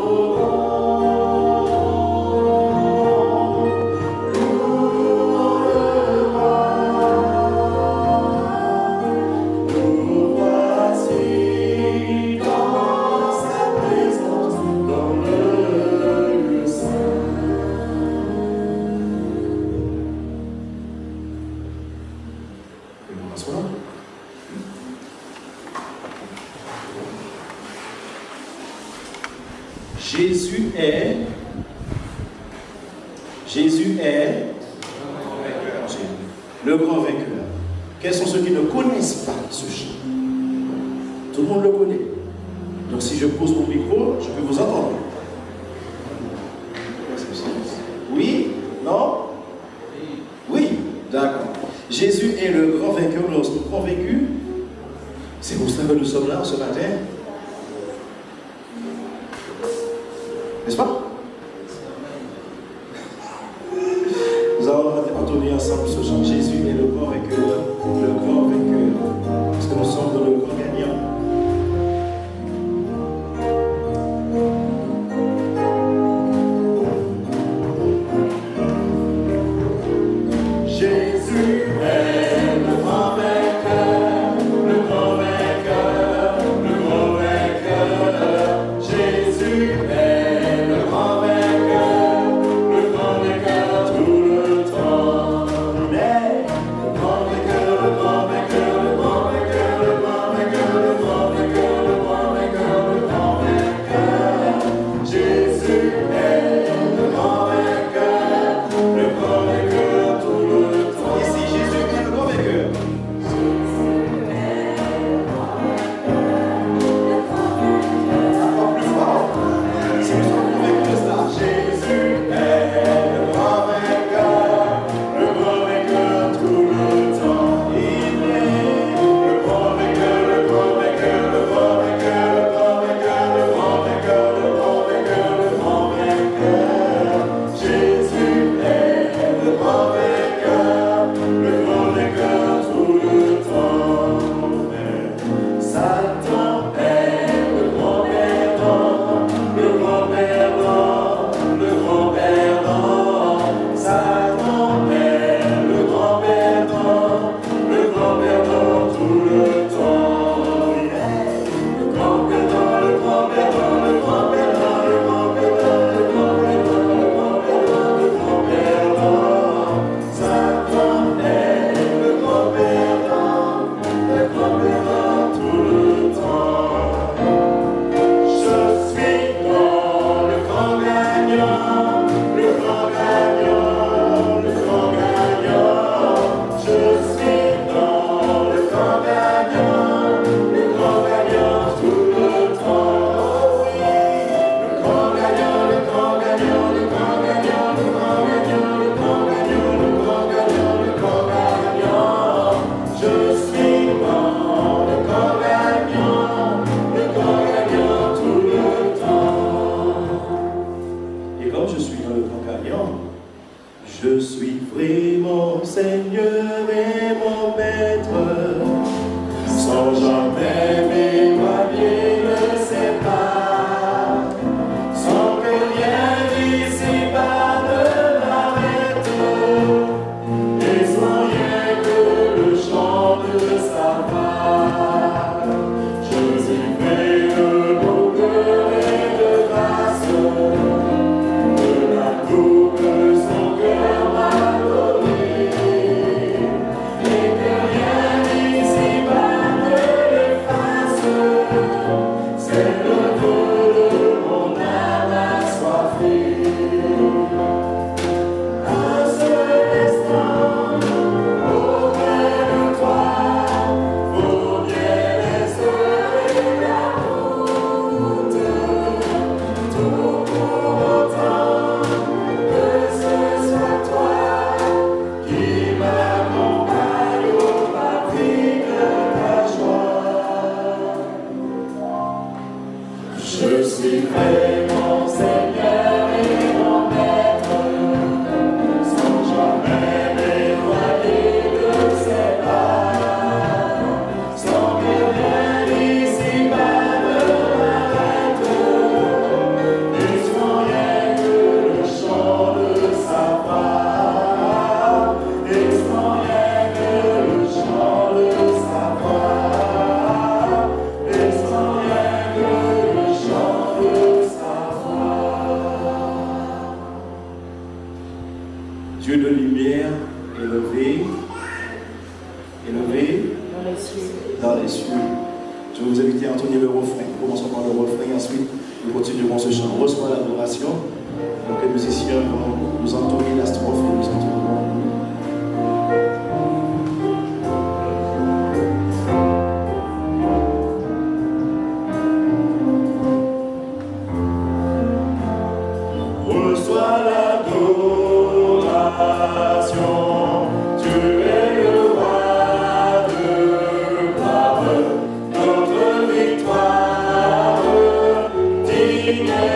Jésus est le grand vainqueur. Quels sont ceux qui ne connaissent pas ce chant? Tout le monde le connaît. Donc si je pose mon micro, je peux vous entendre. Oui? Non? Oui? D'accord. Jésus est le grand vainqueur. Nous sommes convaincus. C'est pour cela que nous sommes là ce matin. N'est-ce pas? Nous allons entonner ensemble ce chant. Jésus est le grand vainqueur. Le grand vainqueur. Parce que nous sommes dans le grand gagnant. Je vais vous inviter à entonner le refrain. Commençons par le refrain et ensuite nous continuerons ce chant. On reçoit l'adoration. Donc les musiciens vont nous entonner la strophe et nous entonnerons. Reçois l'adoration. Yeah.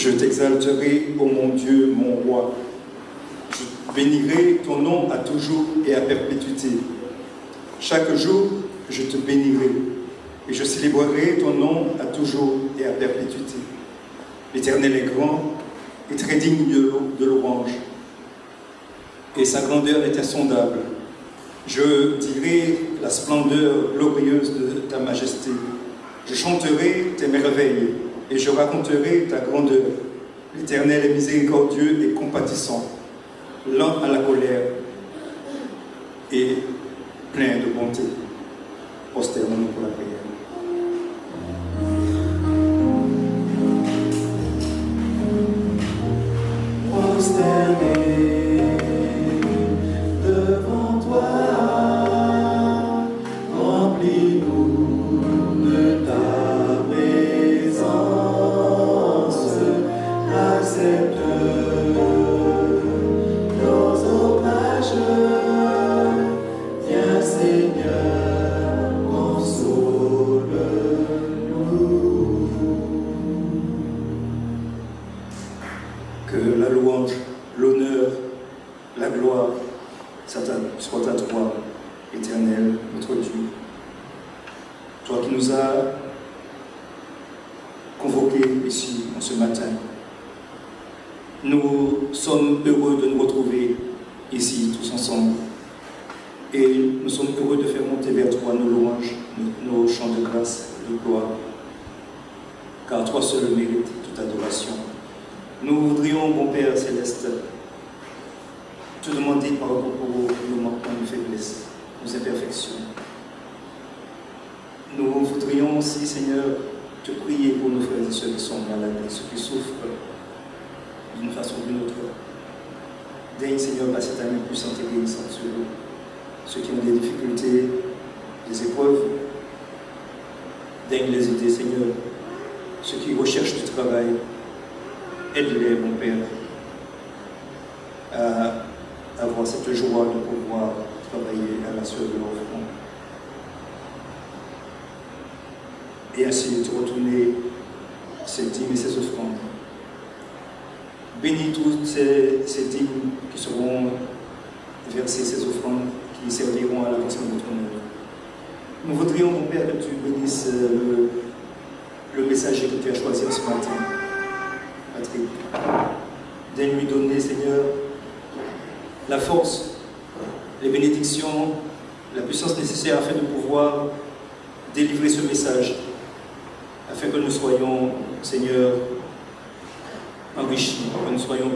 Je t'exalterai, ô mon Dieu, mon roi. Je bénirai ton nom à toujours et à perpétuité. Chaque jour, je te bénirai et je célébrerai ton nom à toujours et à perpétuité. L'Éternel est grand et très digne de louange, et sa grandeur est insondable. Je dirai la splendeur glorieuse de ta majesté. Je chanterai tes merveilles et je raconterai ta grandeur. L'Éternel est miséricordieux et compatissant, lent à la colère et plein de bonté. Prosternons-nous pour la prière. Prosterné devant toi, remplis-nous de ta présence, accepte nos hommages, viens Seigneur, console-nous. Que la louange, l'honneur, la gloire soit à toi, Éternel, notre Dieu. Toi qui nous as convoqués ici, en ce matin. Nous sommes heureux de nous retrouver ici, tous ensemble. Et nous sommes heureux de faire monter vers toi nos louanges, nos chants de grâce, de gloire. Car toi seul mérites toute adoration. Nous voudrions, mon Père Céleste, te demander pardon pour nos manquements, nos faiblesses, nos imperfections. Nous voudrions aussi, Seigneur, te prier pour nos frères et ceux qui sont malades, ceux qui souffrent d'une façon ou d'une autre. Daigne, Seigneur, passer ta main puissante et guérissante sur eux. Ceux qui ont des difficultés, des épreuves, daigne les aider, Seigneur. Ceux qui recherchent du travail, aide-les, mon Père, à avoir cette joie de pouvoir travailler à la sueur de leur front. Et ainsi te retourner ces dîmes et ces offrandes. Bénis toutes ces dîmes qui seront versées, ces offrandes qui serviront à l'avancement de ton œuvre. Nous voudrions, mon Père, que tu bénisses le messager que tu as choisi ce matin, Patrick. Daigne lui donner, Seigneur, la force, les bénédictions, la puissance nécessaire afin de pouvoir délivrer ce message, afin que nous soyons, Seigneur, enrichis, que nous soyons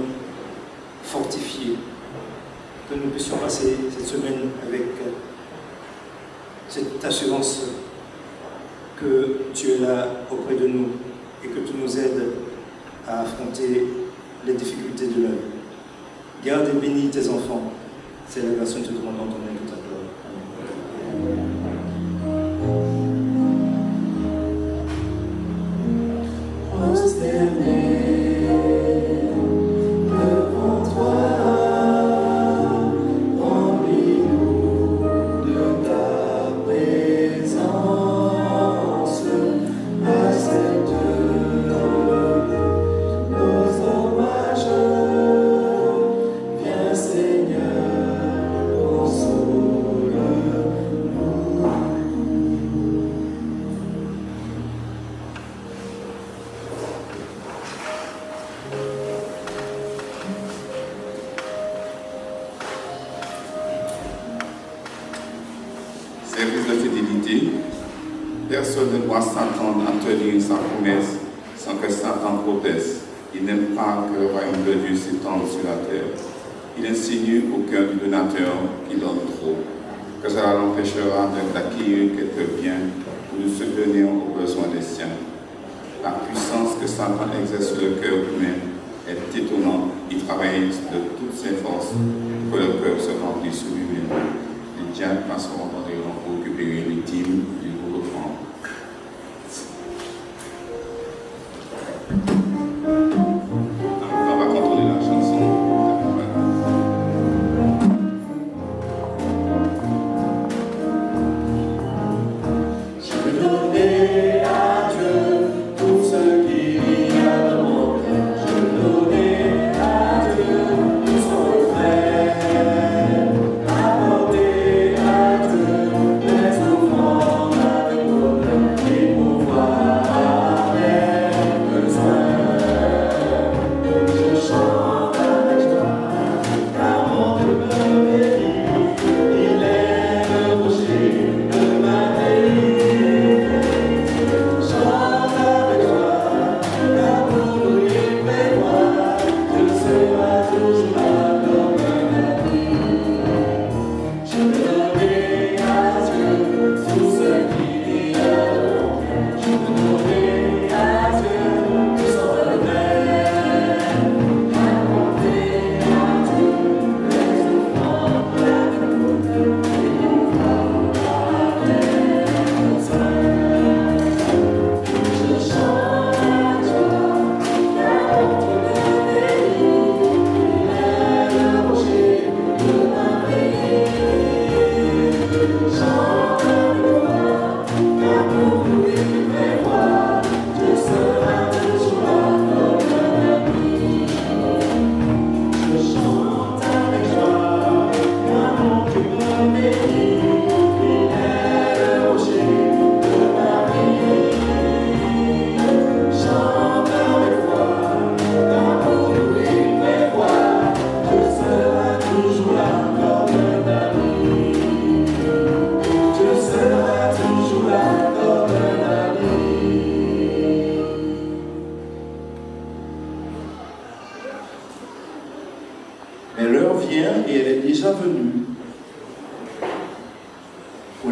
fortifiés, que nous puissions passer cette semaine avec cette assurance que tu es là auprès de nous et que tu nous aides à affronter les difficultés de la vie. Garde et bénis tes enfants. C'est la grâce que nous te demandons ton nom, toute ta gloire. Prosterné devant toi, remplis-nous de ta présence, accepte nos hommages, viens Seigneur, console-nous. Service de fidélité, personne ne doit s'attendre à tenir sa promesse sans que Satan proteste. Il n'aime pas que le royaume de Dieu s'étende sur la terre. Il insinue au cœur du donateur qu'il donne trop, que cela l'empêchera d'acquérir quelques biens ou de subvenir aux besoins des siens. La puissance que Satan exerce sur le cœur humain est étonnante. Il travaille de toutes ses forces pour que le cœur se remplisse sur lui-même. Les diables passeront dans les rangs pour récupérer les dîmes du gros offrande. On va contrôler la chanson. Je veux donner à Dieu tout ce qu'il y a dans mon cœur.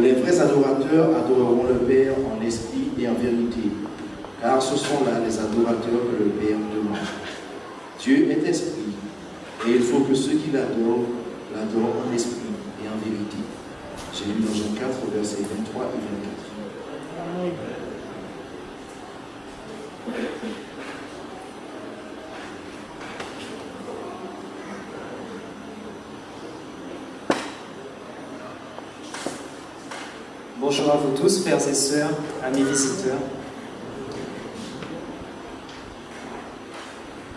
les vrais adorateurs adoreront le Père en esprit et en vérité, car ce sont là les adorateurs que le Père demande. Dieu est esprit, et il faut que ceux qui l'adorent en esprit et en vérité. J'ai lu dans Jean 4, versets 23 et 24. Bonjour à vous tous, frères et sœurs, amis visiteurs.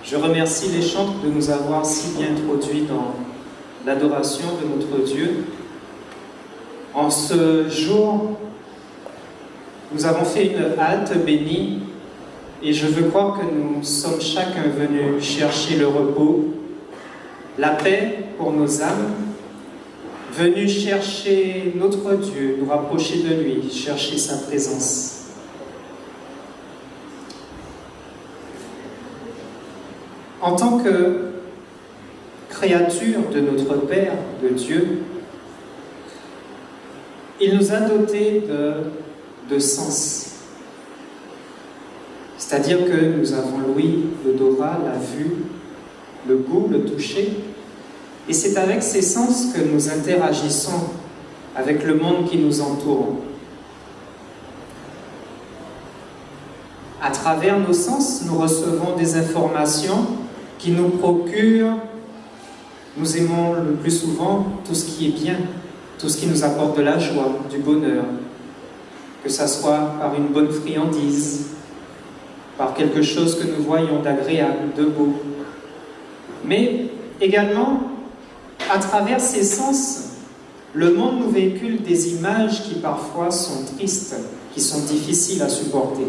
Je remercie les chantres de nous avoir si bien introduits dans l'adoration de notre Dieu. En ce jour, nous avons fait une halte bénie et je veux croire que nous sommes chacun venus chercher le repos, la paix pour nos âmes, venus chercher notre Dieu, nous rapprocher de lui, chercher sa présence. En tant que créature de notre Père, de Dieu, il nous a dotés de sens. C'est-à-dire que nous avons l'ouïe, l'odorat, la vue, le goût, le toucher. Et c'est avec ces sens que nous interagissons avec le monde qui nous entoure. À travers nos sens, nous recevons des informations qui nous procurent, nous aimons le plus souvent tout ce qui est bien, tout ce qui nous apporte de la joie, du bonheur, que ça soit par une bonne friandise, par quelque chose que nous voyons d'agréable, de beau. Mais également, à travers ces sens, le monde nous véhicule des images qui parfois sont tristes, qui sont difficiles à supporter.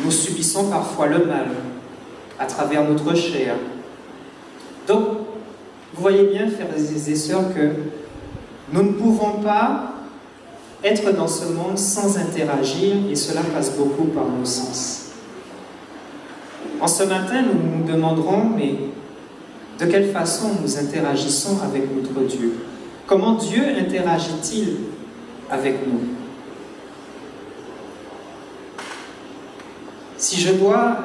Nous subissons parfois le mal à travers notre chair. Donc, vous voyez bien, frères et sœurs, que nous ne pouvons pas être dans ce monde sans interagir, et cela passe beaucoup par nos sens. En ce matin, nous nous demanderons, mais de quelle façon nous interagissons avec notre Dieu? Comment Dieu interagit-il avec nous? Si je dois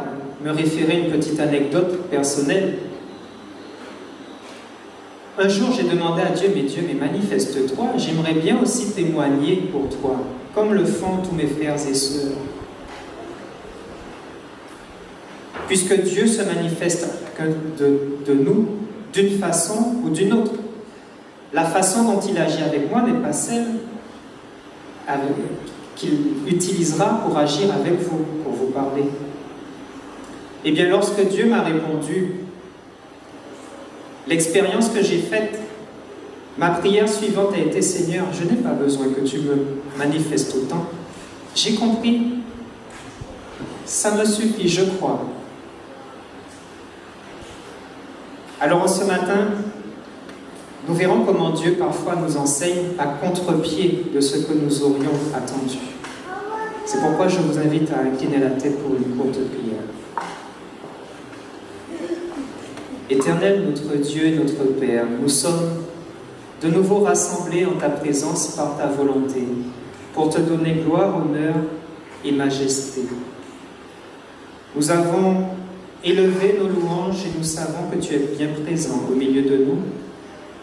me référer à une petite anecdote personnelle, un jour j'ai demandé à Dieu, mais manifeste-toi, j'aimerais bien aussi témoigner pour toi, comme le font tous mes frères et sœurs. Puisque Dieu se manifeste de nous d'une façon ou d'une autre. La façon dont il agit avec moi n'est pas celle qu'il utilisera pour agir avec vous, pour vous parler. Eh bien, lorsque Dieu m'a répondu, l'expérience que j'ai faite, ma prière suivante a été: Seigneur, je n'ai pas besoin que tu me manifestes autant. J'ai compris. Ça me suffit, je crois. Alors, ce matin, nous verrons comment Dieu parfois nous enseigne à contre-pied de ce que nous aurions attendu. C'est pourquoi je vous invite à incliner la tête pour une courte prière. Éternel, notre Dieu et notre Père, nous sommes de nouveau rassemblés en ta présence par ta volonté, pour te donner gloire, honneur et majesté. Nous avons élevé nos louanges et nous savons que tu es bien présent au milieu de nous,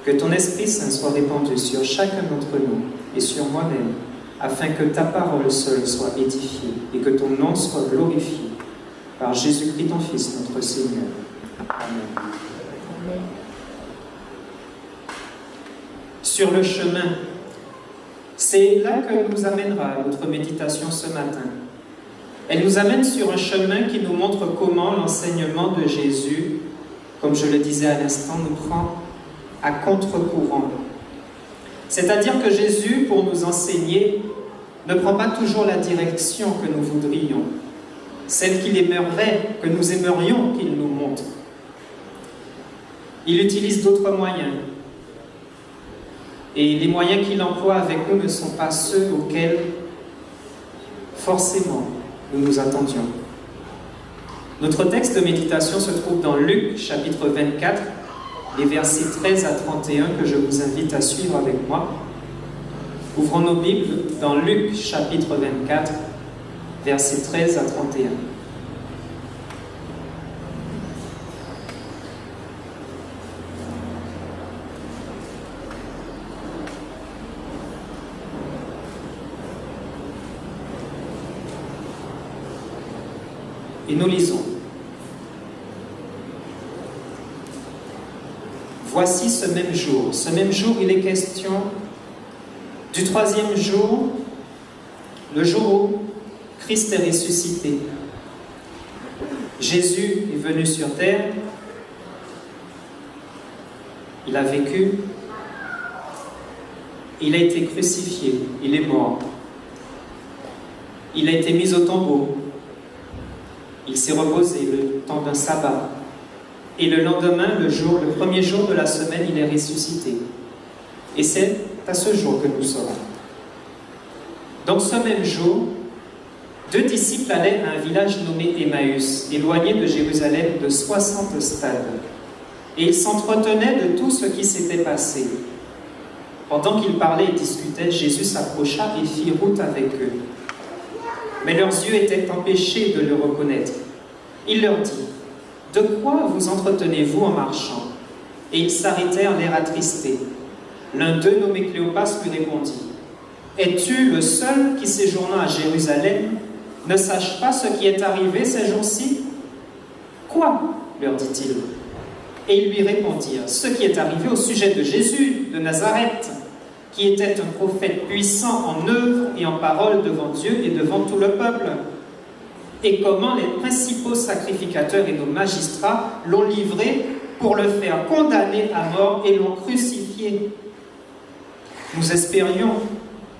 que ton Esprit Saint soit répandu sur chacun d'entre nous et sur moi-même, afin que ta parole seule soit édifiée et que ton nom soit glorifié par Jésus-Christ, ton Fils, notre Seigneur. Amen. Sur le chemin, c'est là que nous amènera notre méditation ce matin. Elle nous amène sur un chemin qui nous montre comment l'enseignement de Jésus, comme je le disais à l'instant, nous prend à contre-courant. C'est-à-dire que Jésus, pour nous enseigner, ne prend pas toujours la direction que nous voudrions, celle qu'il aimerait, que nous aimerions qu'il nous montre. Il utilise d'autres moyens. Et les moyens qu'il emploie avec nous ne sont pas ceux auxquels, forcément, nous nous attendions. Notre texte de méditation se trouve dans Luc, chapitre 24, les versets 13 à 31 que je vous invite à suivre avec moi. Ouvrons nos Bibles dans Luc chapitre 24, versets 13 à 31. Et nous lisons. Voici ce même jour, il est question du troisième jour, le jour où Christ est ressuscité. Jésus est venu sur terre, il a vécu, il a été crucifié, il est mort, il a été mis au tombeau, il s'est reposé le temps d'un sabbat. Et le lendemain, le premier jour de la semaine, il est ressuscité. Et c'est à ce jour que nous sommes. Dans ce même jour, 2 disciples allaient à un village nommé Emmaüs, éloigné de Jérusalem de 60 stades. Et ils s'entretenaient de tout ce qui s'était passé. Pendant qu'ils parlaient et discutaient, Jésus s'approcha et fit route avec eux. Mais leurs yeux étaient empêchés de le reconnaître. Il leur dit: « De quoi vous entretenez-vous en marchant ?» Et ils s'arrêtèrent, l'air attristés. L'un d'eux, nommé Cléopas, lui répondit: « Es-tu le seul qui, séjournant à Jérusalem, ne sache pas ce qui est arrivé ces jours-ci ?» « Quoi ?» leur dit-il. Et ils lui répondirent: « Ce qui est arrivé au sujet de Jésus de Nazareth, qui était un prophète puissant en œuvre et en parole devant Dieu et devant tout le peuple. Et comment les principaux sacrificateurs et nos magistrats l'ont livré pour le faire condamner à mort et l'ont crucifié. Nous espérions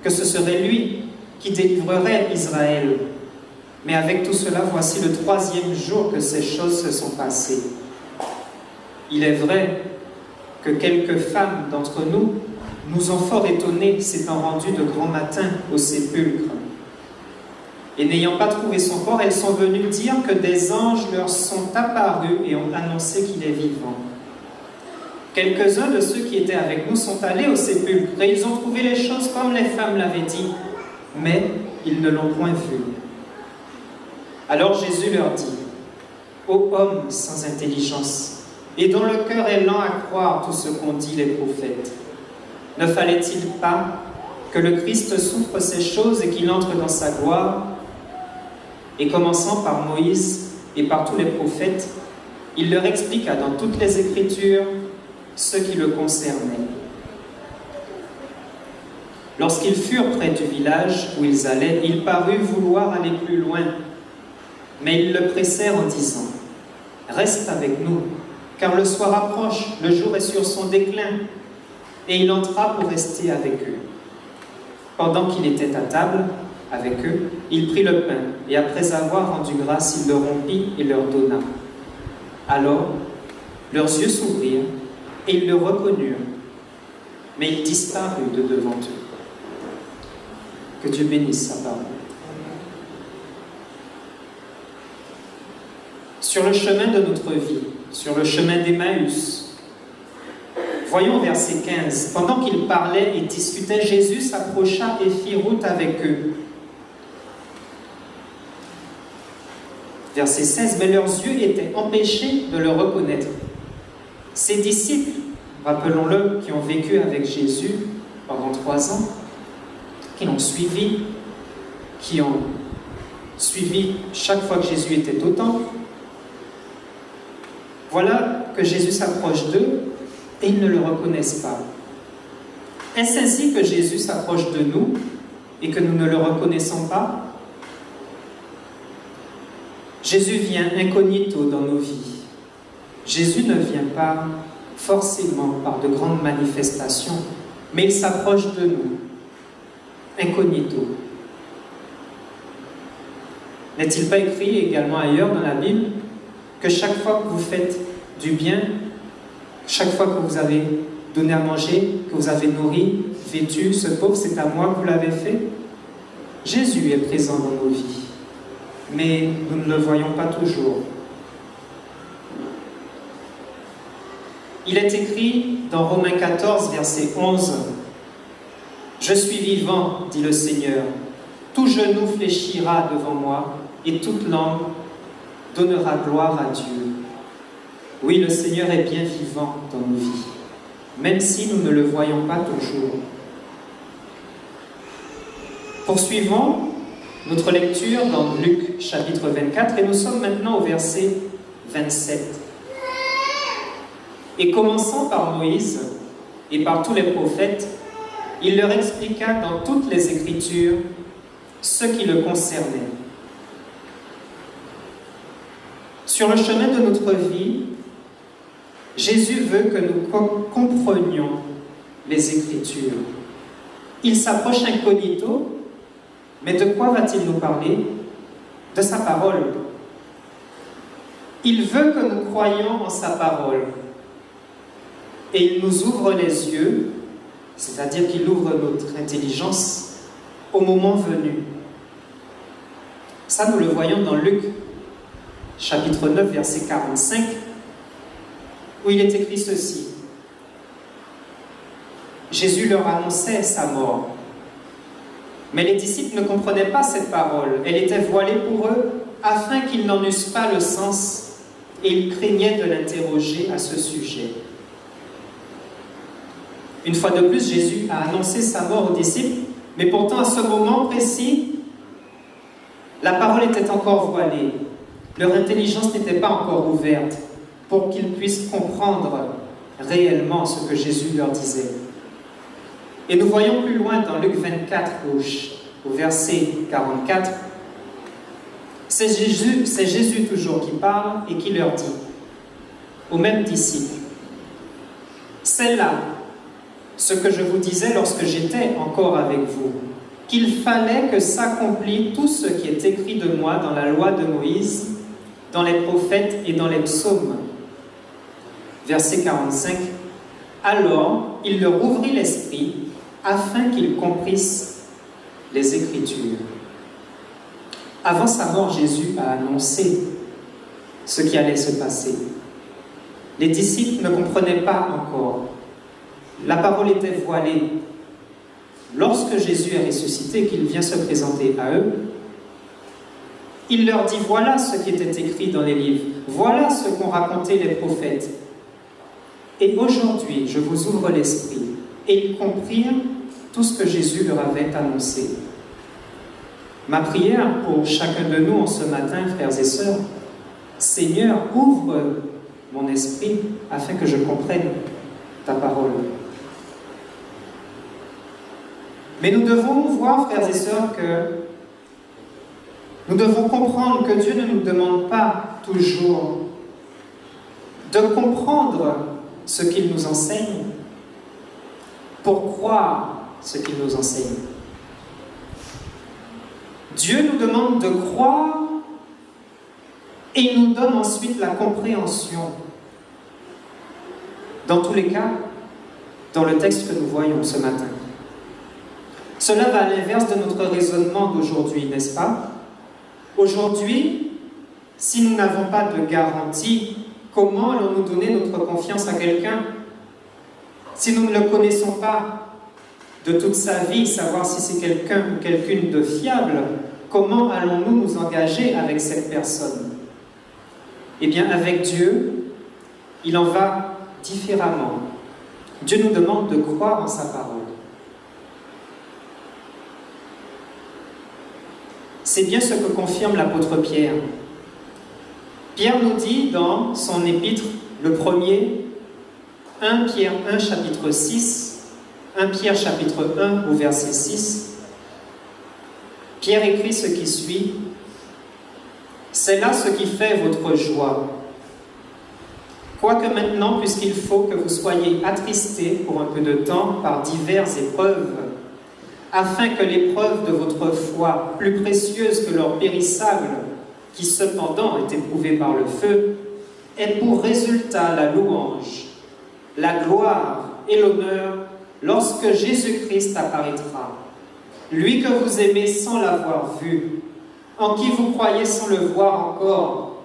que ce serait lui qui délivrerait Israël. Mais avec tout cela, voici le 3e jour que ces choses se sont passées. Il est vrai que quelques femmes d'entre nous nous ont fort étonnés, s'étant rendues de grand matin au sépulcre. Et n'ayant pas trouvé son corps, elles sont venues dire que des anges leur sont apparus et ont annoncé qu'il est vivant. Quelques-uns de ceux qui étaient avec nous sont allés au sépulcre et ils ont trouvé les choses comme les femmes l'avaient dit, mais ils ne l'ont point vu. Alors Jésus leur dit: « Ô hommes sans intelligence, et dont le cœur est lent à croire tout ce qu'ont dit les prophètes, ne fallait-il pas que le Christ souffre ces choses et qu'il entre dans sa gloire ?» Et commençant par Moïse et par tous les prophètes, il leur expliqua dans toutes les Écritures ce qui le concernait. Lorsqu'ils furent près du village où ils allaient, il parut vouloir aller plus loin, mais ils le pressèrent en disant: « Reste avec nous, car le soir approche, le jour est sur son déclin. » Et il entra pour rester avec eux. Pendant qu'il était à table avec eux, il prit le pain, et après avoir rendu grâce, il le rompit et leur donna. Alors, leurs yeux s'ouvrirent, et ils le reconnurent, mais il disparut de devant eux. Que Dieu bénisse sa parole. Sur le chemin de notre vie, sur le chemin d'Emmaüs, voyons verset 15. Pendant qu'ils parlaient et discutaient, Jésus s'approcha et fit route avec eux. Verset 16. Mais leurs yeux étaient empêchés de le reconnaître. Ses disciples, rappelons-le, qui ont vécu avec Jésus pendant 3 ans, qui l'ont suivi, qui ont suivi chaque fois que Jésus était au temple, voilà que Jésus s'approche d'eux et ils ne le reconnaissent pas. Est-ce ainsi que Jésus s'approche de nous et que nous ne le reconnaissons pas? Jésus vient incognito dans nos vies. Jésus ne vient pas forcément par de grandes manifestations, mais il s'approche de nous, incognito. N'est-il pas écrit également ailleurs dans la Bible que chaque fois que vous faites du bien, chaque fois que vous avez donné à manger, que vous avez nourri, vêtu ce pauvre, c'est à moi que vous l'avez fait? Jésus est présent dans nos vies, mais nous ne le voyons pas toujours. Il est écrit dans Romains 14, verset 11, « Je suis vivant, dit le Seigneur, tout genou fléchira devant moi et toute langue donnera gloire à Dieu. » Oui, le Seigneur est bien vivant dans nos vies, même si nous ne le voyons pas toujours. Poursuivons notre lecture dans Luc chapitre 24 et nous sommes maintenant au verset 27. Et commençant par Moïse et par tous les prophètes, il leur expliqua dans toutes les Écritures ce qui le concernait. Sur le chemin de notre vie, Jésus veut que nous comprenions les Écritures. Il s'approche incognito, mais de quoi va-t-il nous parler? De sa parole. Il veut que nous croyions en sa parole. Et il nous ouvre les yeux, c'est-à-dire qu'il ouvre notre intelligence au moment venu. Ça, nous le voyons dans Luc, chapitre 9, verset 45, où il est écrit ceci. Jésus leur annonçait sa mort. Mais les disciples ne comprenaient pas cette parole. Elle était voilée pour eux, afin qu'ils n'en eussent pas le sens, et ils craignaient de l'interroger à ce sujet. Une fois de plus, Jésus a annoncé sa mort aux disciples, mais pourtant à ce moment précis, la parole était encore voilée. Leur intelligence n'était pas encore ouverte pour qu'ils puissent comprendre réellement ce que Jésus leur disait. Et nous voyons plus loin dans Luc 24, au verset 44, c'est Jésus toujours qui parle et qui leur dit, aux mêmes disciples, « C'est là ce que je vous disais lorsque j'étais encore avec vous, qu'il fallait que s'accomplisse tout ce qui est écrit de moi dans la loi de Moïse, dans les prophètes et dans les psaumes. » Verset 45, « Alors il leur ouvrit l'esprit, afin qu'ils comprissent les Écritures. » Avant sa mort, Jésus a annoncé ce qui allait se passer. Les disciples ne comprenaient pas encore. La parole était voilée. Lorsque Jésus est ressuscité, qu'il vient se présenter à eux, il leur dit, voilà ce qui était écrit dans les livres, voilà ce qu'ont raconté les prophètes. Et aujourd'hui, je vous ouvre l'esprit. Et ils comprirent tout ce que Jésus leur avait annoncé. Ma prière pour chacun de nous en ce matin, frères et sœurs, Seigneur, ouvre mon esprit afin que je comprenne ta parole. Mais nous devons voir, frères et sœurs, que nous devons comprendre que Dieu ne nous demande pas toujours de comprendre ce qu'il nous enseigne pour croire ce qu'il nous enseigne. Dieu nous demande de croire et il nous donne ensuite la compréhension. Dans tous les cas, dans le texte que nous voyons ce matin. Cela va à l'inverse de notre raisonnement d'aujourd'hui, n'est-ce pas? Aujourd'hui, si nous n'avons pas de garantie, comment allons-nous donner notre confiance à quelqu'un? Si nous ne le connaissons pas de toute sa vie, savoir si c'est quelqu'un ou quelqu'une de fiable, comment allons-nous nous engager avec cette personne? Eh bien, avec Dieu, il en va différemment. Dieu nous demande de croire en sa parole. C'est bien ce que confirme l'apôtre Pierre. Pierre nous dit dans son épître, le premier, 1 Pierre 1, chapitre 6, 1 Pierre chapitre 1 au verset 6, Pierre écrit ce qui suit. « C'est là ce qui fait votre joie. Quoique maintenant, puisqu'il faut que vous soyez attristés pour un peu de temps par diverses épreuves, afin que l'épreuve de votre foi, plus précieuse que l'or périssable, qui cependant est éprouvée par le feu, ait pour résultat la louange, la gloire et l'honneur lorsque Jésus-Christ apparaîtra. Lui que vous aimez sans l'avoir vu, en qui vous croyez sans le voir encore,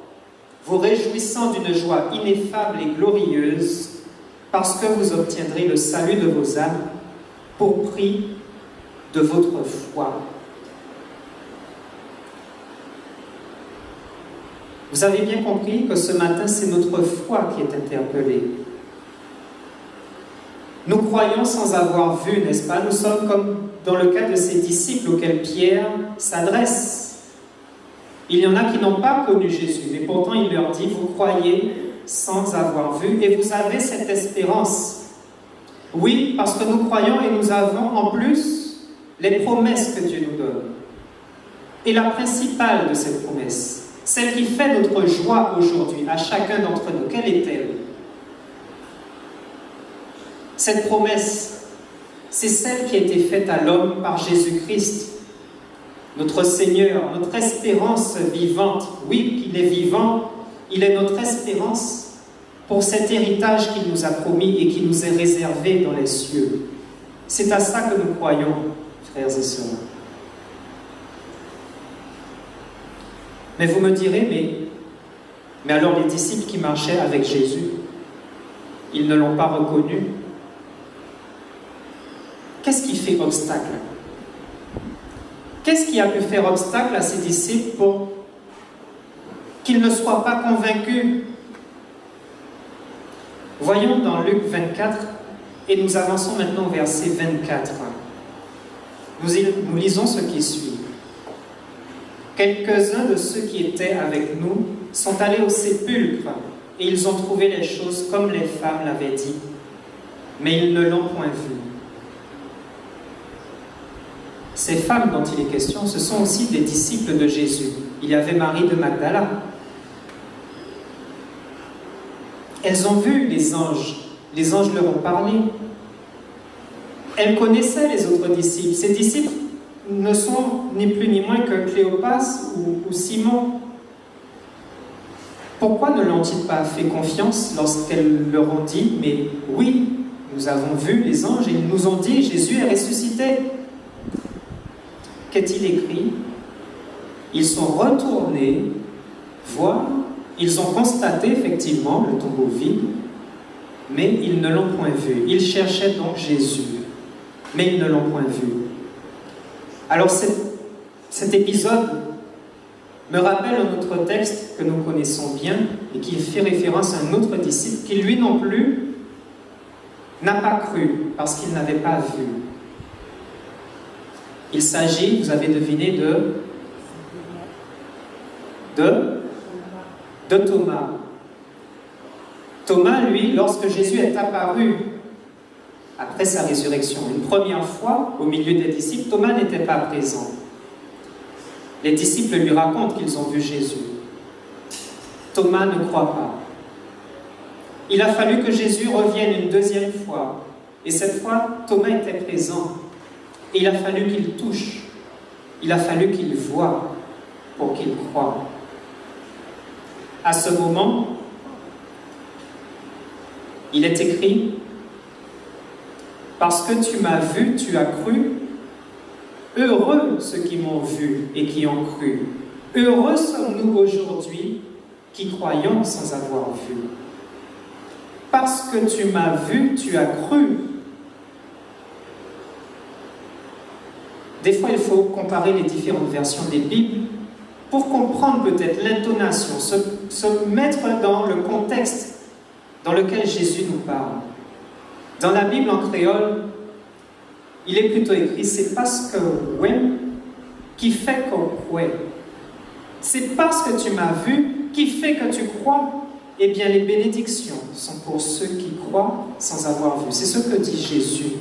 vous réjouissant d'une joie ineffable et glorieuse, parce que vous obtiendrez le salut de vos âmes pour prix de votre foi. Vous avez bien compris que ce matin, c'est notre foi qui est interpellée. Nous croyons sans avoir vu, n'est-ce pas? Nous sommes comme dans le cas de ces disciples auxquels Pierre s'adresse. Il y en a qui n'ont pas connu Jésus, mais pourtant il leur dit, vous croyez sans avoir vu et vous avez cette espérance. Oui, parce que nous croyons et nous avons en plus les promesses que Dieu nous donne. Et la principale de ces promesses, celle qui fait notre joie aujourd'hui à chacun d'entre nous, quelle est-elle? Cette promesse, c'est celle qui a été faite à l'homme par Jésus-Christ, notre Seigneur, notre espérance vivante. Oui, qu'il est vivant, il est notre espérance pour cet héritage qu'il nous a promis et qui nous est réservé dans les cieux. C'est à ça que nous croyons, frères et sœurs. Mais vous me direz, mais alors les disciples qui marchaient avec Jésus, ils ne l'ont pas reconnu. Qu'est-ce qui fait obstacle? Qu'est-ce qui a pu faire obstacle à ces disciples pour qu'ils ne soient pas convaincus? Voyons dans Luc 24, et nous avançons maintenant au verset 24. Nous lisons ce qui suit. Quelques-uns de ceux qui étaient avec nous sont allés au sépulcre, et ils ont trouvé les choses comme les femmes l'avaient dit, mais ils ne l'ont point vu. Ces femmes dont il est question, ce sont aussi des disciples de Jésus. Il y avait Marie de Magdala. Elles ont vu les anges leur ont parlé. Elles connaissaient les autres disciples. Ces disciples ne sont ni plus ni moins que Cléopas ou Simon. Pourquoi ne l'ont-ils pas fait confiance lorsqu'elles leur ont dit « Mais oui, nous avons vu les anges et ils nous ont dit Jésus est ressuscité ». Qu'est-il écrit? Ils sont retournés voir, ils ont constaté effectivement le tombeau vide, mais ils ne l'ont point vu. Ils cherchaient donc Jésus, mais ils ne l'ont point vu. Alors cet épisode me rappelle un autre texte que nous connaissons bien et qui fait référence à un autre disciple qui lui non plus n'a pas cru parce qu'il n'avait pas vu. Il s'agit, vous avez deviné, de Thomas. Thomas, lui, lorsque Jésus est apparu après sa résurrection, une première fois au milieu des disciples, Thomas n'était pas présent. Les disciples lui racontent qu'ils ont vu Jésus. Thomas ne croit pas. Il a fallu que Jésus revienne une deuxième fois. Et cette fois, Thomas était présent. Et il a fallu qu'il touche. Il a fallu qu'il voie pour qu'il croie. À ce moment, il est écrit « Parce que tu m'as vu, tu as cru. Heureux ceux qui m'ont vu et qui ont cru. Heureux sommes-nous aujourd'hui qui croyons sans avoir vu. Parce que tu m'as vu, tu as cru. » Des fois, il faut comparer les différentes versions des Bibles pour comprendre peut-être l'intonation, se mettre dans le contexte dans lequel Jésus nous parle. Dans la Bible en créole, il est plutôt écrit « c'est parce que ouais qui fait qu'on croit. C'est parce que tu m'as vu qui fait que tu crois. Eh bien, les bénédictions sont pour ceux qui croient sans avoir vu. » C'est ce que dit Jésus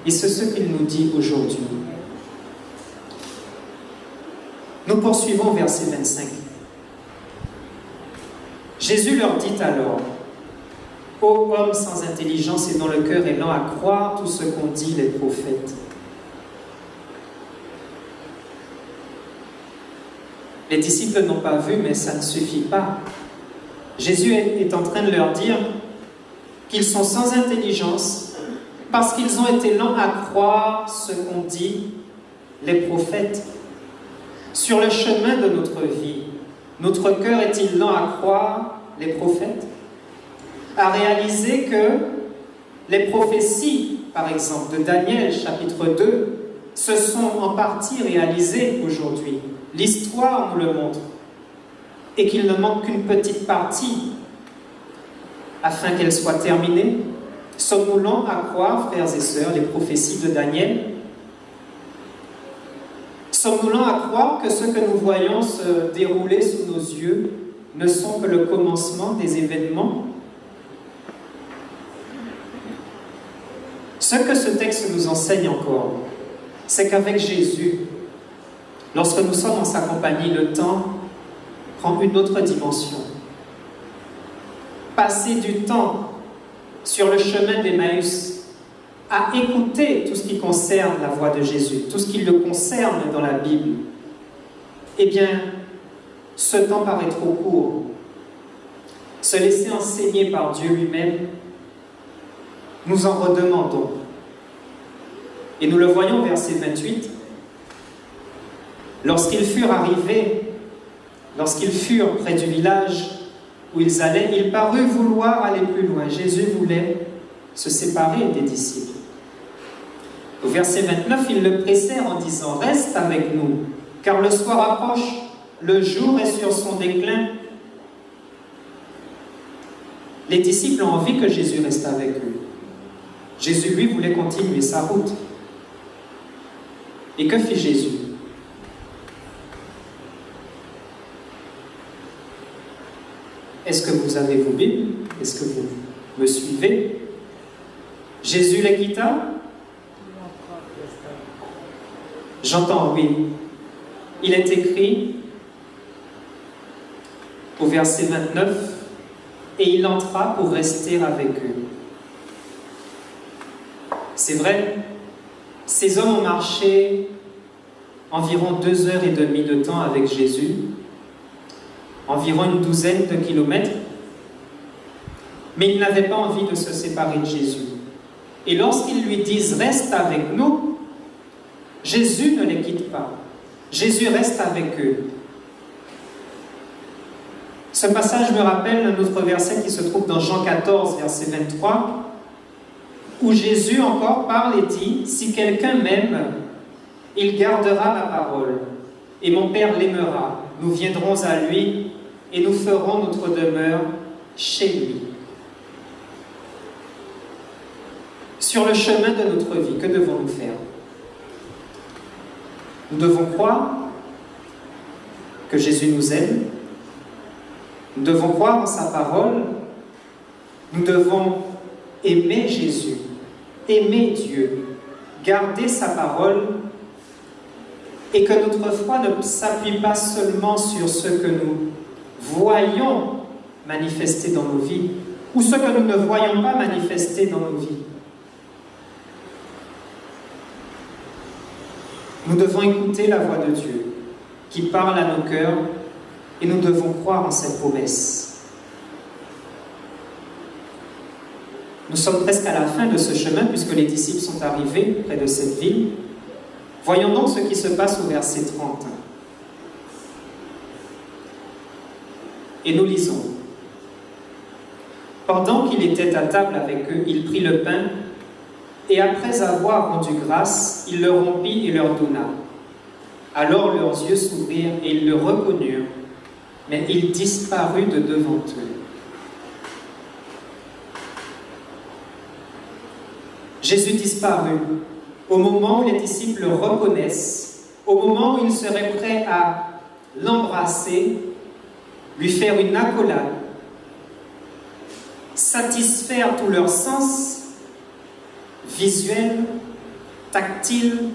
et c'est ce qu'il nous dit aujourd'hui. Nous poursuivons verset 25. Jésus leur dit alors « Ô homme sans intelligence et dont le cœur est lent à croire tout ce qu'ont dit les prophètes. » Les disciples n'ont pas vu, mais ça ne suffit pas. Jésus est en train de leur dire qu'ils sont sans intelligence parce qu'ils ont été lents à croire ce qu'ont dit les prophètes. Sur le chemin de notre vie, notre cœur est-il lent à croire les prophètes? À réaliser que Les prophéties, par exemple, de Daniel, chapitre 2, se sont en partie réalisées aujourd'hui. L'histoire nous le montre. Et qu'il ne manque qu'une petite partie afin qu'elle soit terminée. Sommes-nous lents à croire, frères et sœurs, les prophéties de Daniel? Sommes-nous lents à croire que ce que nous voyons se dérouler sous nos yeux ne sont que le commencement des événements? Ce que ce texte nous enseigne encore, c'est qu'avec Jésus, lorsque nous sommes en sa compagnie, le temps prend une autre dimension. Passer du temps sur le chemin d'Emmaüs à écouter tout ce qui concerne la voix de Jésus, tout ce qui le concerne dans la Bible, eh bien, ce temps paraît trop court. Se laisser enseigner par Dieu lui-même, nous en redemandons. Et nous le voyons au verset 28. Lorsqu'ils furent arrivés, lorsqu'ils furent près du village où ils allaient, il parut vouloir aller plus loin. Jésus voulait se séparer des disciples. Au verset 29, ils le pressèrent en disant « Reste avec nous, car le soir approche, le jour est sur son déclin. » Les disciples ont envie que Jésus reste avec eux. Jésus, lui, voulait continuer sa route. Et que fit Jésus? Est-ce que vous avez vos Bibles? Est-ce que vous me suivez? Jésus les quitta? J'entends oui. Il est écrit au verset 29, et il entra pour rester avec eux. C'est vrai, ces hommes ont marché environ 2h30 de temps avec Jésus, environ une douzaine de kilomètres, mais ils n'avaient pas envie de se séparer de Jésus. Et lorsqu'ils lui disent « Reste avec nous », Jésus ne les quitte pas. Jésus reste avec eux. Ce passage me rappelle un autre verset qui se trouve dans Jean 14, verset 23, où Jésus encore parle et dit « Si quelqu'un m'aime, il gardera ma parole, et mon Père l'aimera. Nous viendrons à lui, et nous ferons notre demeure chez lui. » Sur le chemin de notre vie, que devons-nous faire? Nous devons croire que Jésus nous aime. Nous devons croire en sa parole. Nous devons aimer Jésus, aimer Dieu, garder sa parole, et que notre foi ne s'appuie pas seulement sur ce que nous voyons manifester dans nos vies, ou ce que nous ne voyons pas manifester dans nos vies. Nous devons écouter la voix de Dieu qui parle à nos cœurs, et nous devons croire en cette promesse. Nous sommes presque à la fin de ce chemin puisque les disciples sont arrivés près de cette ville. Voyons donc ce qui se passe au verset 30. Et nous lisons. Pendant qu'il était à table avec eux, il prit le pain, et après avoir rendu grâce, il le rompit et leur donna. Alors leurs yeux s'ouvrirent et ils le reconnurent, mais il disparut de devant eux. Jésus disparut au moment où les disciples le reconnaissent, au moment où ils seraient prêts à l'embrasser, lui faire une accolade, satisfaire tous leurs sens, visuel, tactile,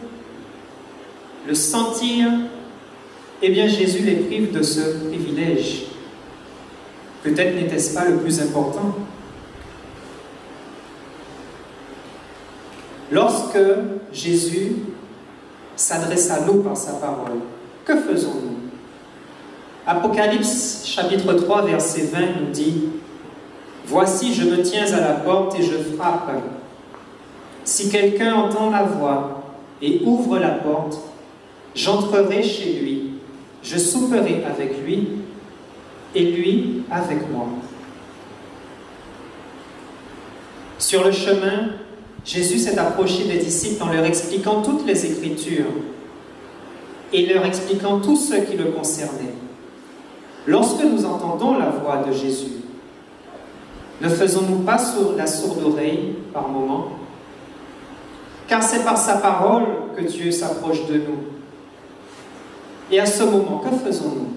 le sentir, eh bien Jésus les prive de ce privilège. Peut-être n'était-ce pas le plus important. Lorsque Jésus s'adresse à nous par sa parole, que faisons-nous? Apocalypse chapitre 3 verset 20 nous dit « Voici, je me tiens à la porte et je frappe. Si quelqu'un entend ma voix et ouvre la porte, j'entrerai chez lui, je souperai avec lui et lui avec moi. » Sur le chemin, Jésus s'est approché des disciples en leur expliquant toutes les Écritures et leur expliquant tout ce qui le concernait. Lorsque nous entendons la voix de Jésus, ne faisons-nous pas la sourde oreille par moments? Car c'est par sa parole que Dieu s'approche de nous. Et à ce moment, que faisons-nous?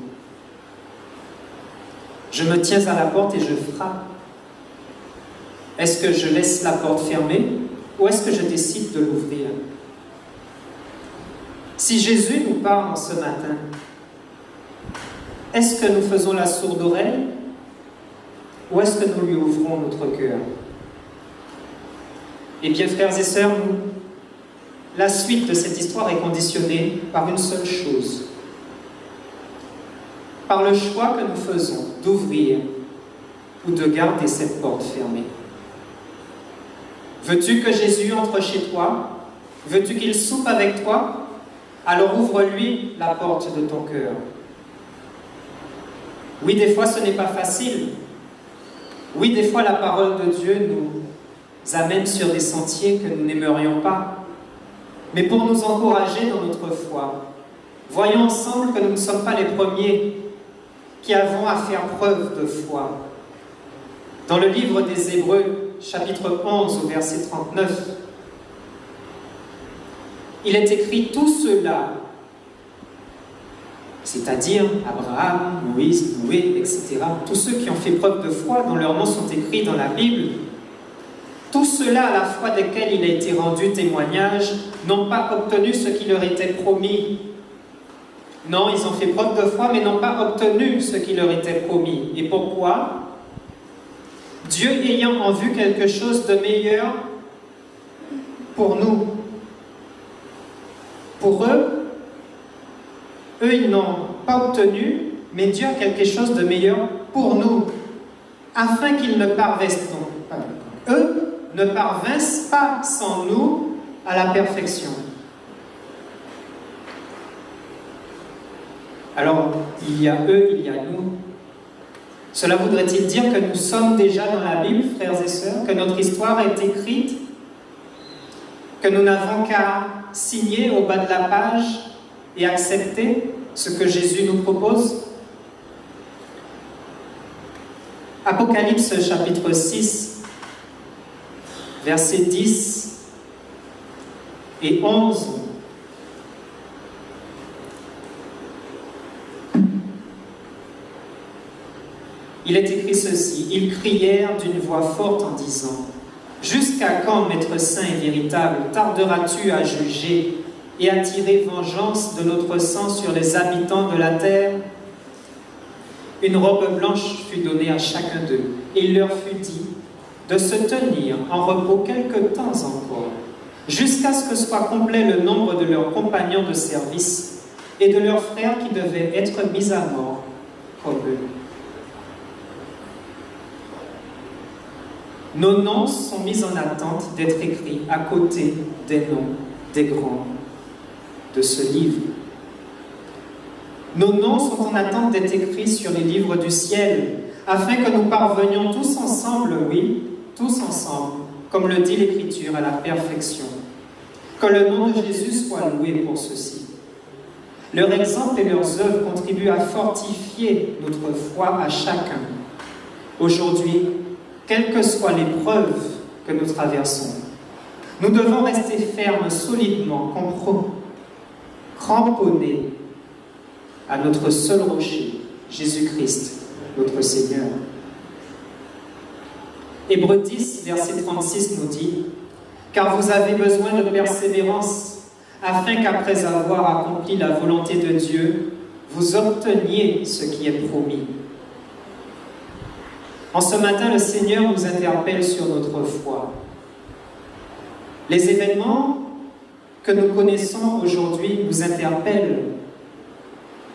Je me tiens à la porte et je frappe. Est-ce que je laisse la porte fermée ou est-ce que je décide de l'ouvrir? Si Jésus nous parle ce matin, est-ce que nous faisons la sourde oreille ou est-ce que nous lui ouvrons notre cœur? Eh bien, frères et sœurs, la suite de cette histoire est conditionnée par une seule chose. Par le choix que nous faisons d'ouvrir ou de garder cette porte fermée. Veux-tu que Jésus entre chez toi? Veux-tu qu'il soupe avec toi? Alors ouvre-lui la porte de ton cœur. Oui, des fois ce n'est pas facile. Oui, des fois la parole de Dieu nous amène sur des sentiers que nous n'aimerions pas. Mais pour nous encourager dans notre foi, voyons ensemble que nous ne sommes pas les premiers qui avons à faire preuve de foi. Dans le livre des Hébreux, chapitre 11, au verset 39, il est écrit « Tout cela », c'est-à-dire Abraham, Moïse, Noé, etc., tous ceux qui ont fait preuve de foi, dont leurs noms sont écrits dans la Bible, tout cela à la foi desquels il a été rendu témoignage, n'ont pas obtenu ce qui leur était promis. Non, ils ont fait preuve de foi, mais n'ont pas obtenu ce qui leur était promis. Et pourquoi? Dieu ayant en vue quelque chose de meilleur pour nous. Pour eux, ils n'ont pas obtenu, mais Dieu a quelque chose de meilleur pour nous, afin qu'ils ne parvinssent eux ne parvinssent pas sans nous à la perfection. Alors, il y a eux, il y a nous. Cela voudrait-il dire que nous sommes déjà dans la Bible, frères et sœurs, que notre histoire est écrite, que nous n'avons qu'à signer au bas de la page et accepter ce que Jésus nous propose? Apocalypse chapitre 6, versets 10 et 11. Il est écrit ceci: « Ils crièrent d'une voix forte en disant, « Jusqu'à quand, Maître saint et véritable, tarderas-tu à juger et à tirer vengeance de notre sang sur les habitants de la terre ?» Une robe blanche fut donnée à chacun d'eux, et il leur fut dit de se tenir en repos quelque temps encore, jusqu'à ce que soit complet le nombre de leurs compagnons de service et de leurs frères qui devaient être mis à mort comme eux. Nos noms sont mis en attente d'être écrits à côté des noms des grands de ce livre. Nos noms sont en attente d'être écrits sur les livres du ciel, afin que nous parvenions tous ensemble, oui, tous ensemble, comme le dit l'Écriture, à la perfection. Que le nom de Jésus soit loué pour ceci. Leur exemple et leurs œuvres contribuent à fortifier notre foi à chacun. Aujourd'hui, quelles que soient les preuves que nous traversons, nous devons rester fermes, solidement, cramponnés à notre seul rocher, Jésus-Christ, notre Seigneur. Hébreux 10, verset 36 nous dit « Car vous avez besoin de persévérance, afin qu'après avoir accompli la volonté de Dieu, vous obteniez ce qui est promis. » En ce matin, le Seigneur nous interpelle sur notre foi. Les événements que nous connaissons aujourd'hui nous interpellent,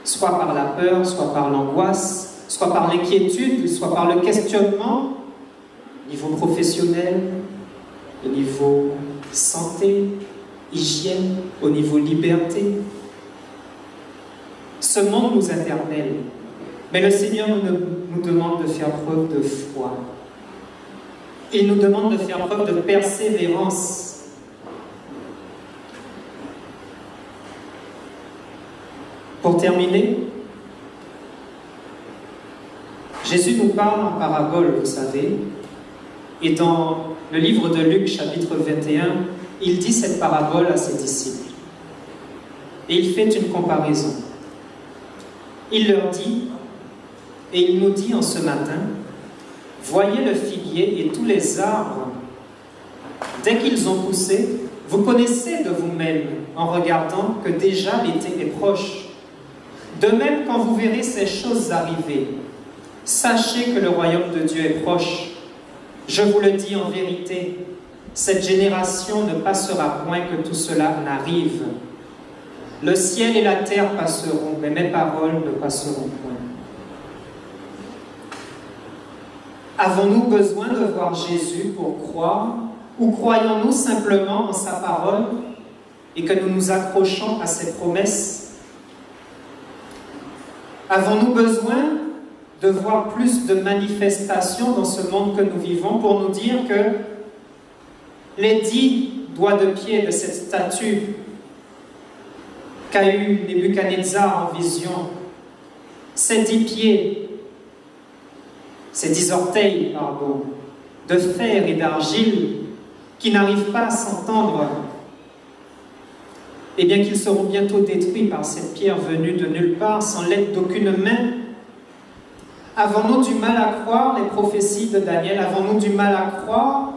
soit par la peur, soit par l'angoisse, soit par l'inquiétude, soit par le questionnement, au niveau professionnel, au niveau santé, hygiène, au niveau liberté. Ce monde nous interpelle, mais le Seigneur nous demande de faire preuve de foi. il nous demande de faire preuve de persévérance. Pour terminer, Jésus nous parle en parabole, vous savez, et dans le livre de Luc, chapitre 21, il dit cette parabole à ses disciples. Et il fait une comparaison. Il leur dit, et il nous dit en ce matin, « Voyez le figuier et tous les arbres. Dès qu'ils ont poussé, vous connaissez de vous-même en regardant que déjà l'été est proche. De même, quand vous verrez ces choses arriver, sachez que le royaume de Dieu est proche. Je vous le dis en vérité, cette génération ne passera point que tout cela n'arrive. Le ciel et la terre passeront, mais mes paroles ne passeront point. » Avons-nous besoin de voir Jésus pour croire, ou croyons-nous simplement en sa parole et que nous nous accrochons à ses promesses? Avons-nous besoin de voir plus de manifestations dans ce monde que nous vivons pour nous dire que les 10 doigts de pied de cette statue qu'a eu Nebuchadnezzar en vision, ces 10 pieds, ces 10 orteils, pardon, de fer et d'argile qui n'arrivent pas à s'entendre, et bien qu'ils seront bientôt détruits par cette pierre venue de nulle part, sans l'aide d'aucune main. Avons-nous du mal à croire les prophéties de Daniel? Avons-nous du mal à croire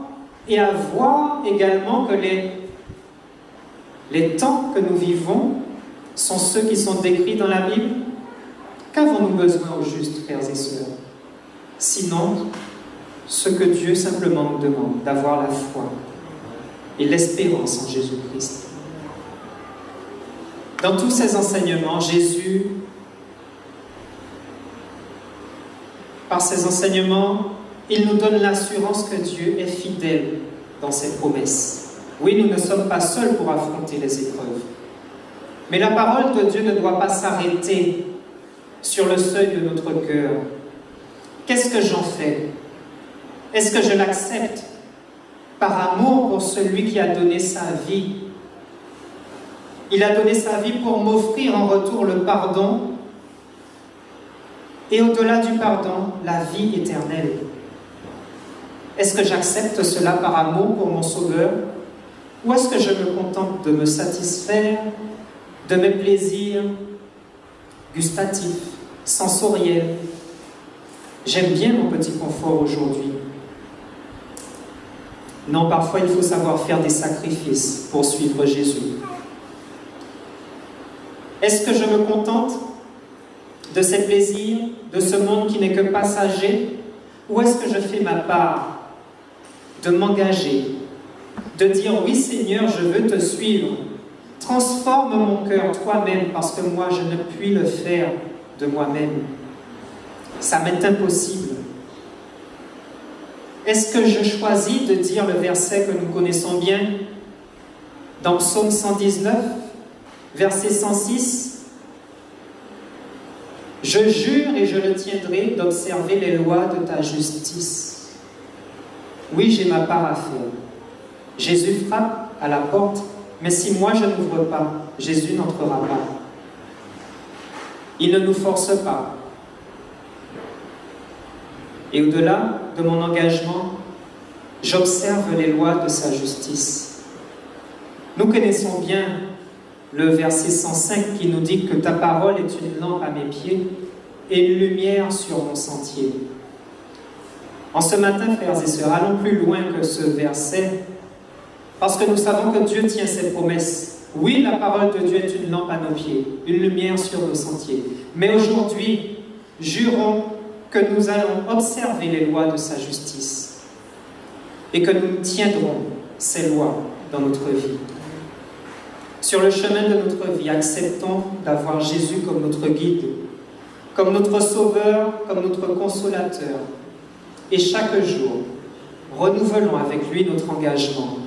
et à voir également que les temps que nous vivons sont ceux qui sont décrits dans la Bible? Qu'avons-nous besoin au juste, frères et sœurs? Sinon, ce que Dieu simplement nous demande, d'avoir la foi et l'espérance en Jésus-Christ. Dans tous ces enseignements, Jésus, par ses enseignements, il nous donne l'assurance que Dieu est fidèle dans ses promesses. Oui, nous ne sommes pas seuls pour affronter les épreuves. Mais la parole de Dieu ne doit pas s'arrêter sur le seuil de notre cœur. Qu'est-ce que j'en fais? Est-ce que je l'accepte par amour pour celui qui a donné sa vie? Il a donné sa vie pour m'offrir en retour le pardon et au-delà du pardon, la vie éternelle. Est-ce que j'accepte cela par amour pour mon Sauveur ou est-ce que je me contente de me satisfaire de mes plaisirs gustatifs, sensoriels? J'aime bien mon petit confort aujourd'hui. Non, parfois il faut savoir faire des sacrifices pour suivre Jésus. Est-ce que je me contente de ces plaisirs, de ce monde qui n'est que passager, ou est-ce que je fais ma part de m'engager, de dire oui Seigneur, je veux te suivre, transforme mon cœur toi-même parce que moi je ne puis le faire de moi-même. Ça m'est impossible. Est-ce que je choisis de dire le verset que nous connaissons bien dans Psaume 119, verset 106? Je jure et je le tiendrai d'observer les lois de ta justice. Oui, j'ai ma part à faire. Jésus frappe à la porte, mais si moi je n'ouvre pas, Jésus n'entrera pas. Il ne nous force pas. Et au-delà de mon engagement, j'observe les lois de sa justice. Nous connaissons bien le verset 105 qui nous dit que ta parole est une lampe à mes pieds et une lumière sur mon sentier. En ce matin, frères et sœurs, allons plus loin que ce verset, parce que nous savons que Dieu tient ses promesses. Oui, la parole de Dieu est une lampe à nos pieds, une lumière sur nos sentiers. Mais aujourd'hui, jurons que nous allons observer les lois de sa justice et que nous tiendrons ces lois dans notre vie. Sur le chemin de notre vie, acceptons d'avoir Jésus comme notre guide, comme notre sauveur, comme notre consolateur. Et chaque jour, renouvelons avec lui notre engagement.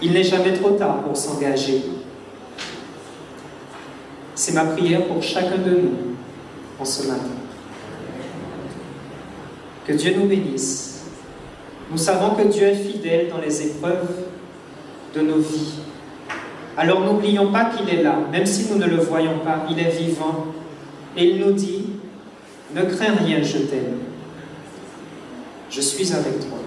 Il n'est jamais trop tard pour s'engager. C'est ma prière pour chacun de nous en ce matin. Que Dieu nous bénisse. Nous savons que Dieu est fidèle dans les épreuves de nos vies. Alors n'oublions pas qu'il est là, même si nous ne le voyons pas, il est vivant. Et il nous dit, ne crains rien, je t'aime. Je suis avec toi.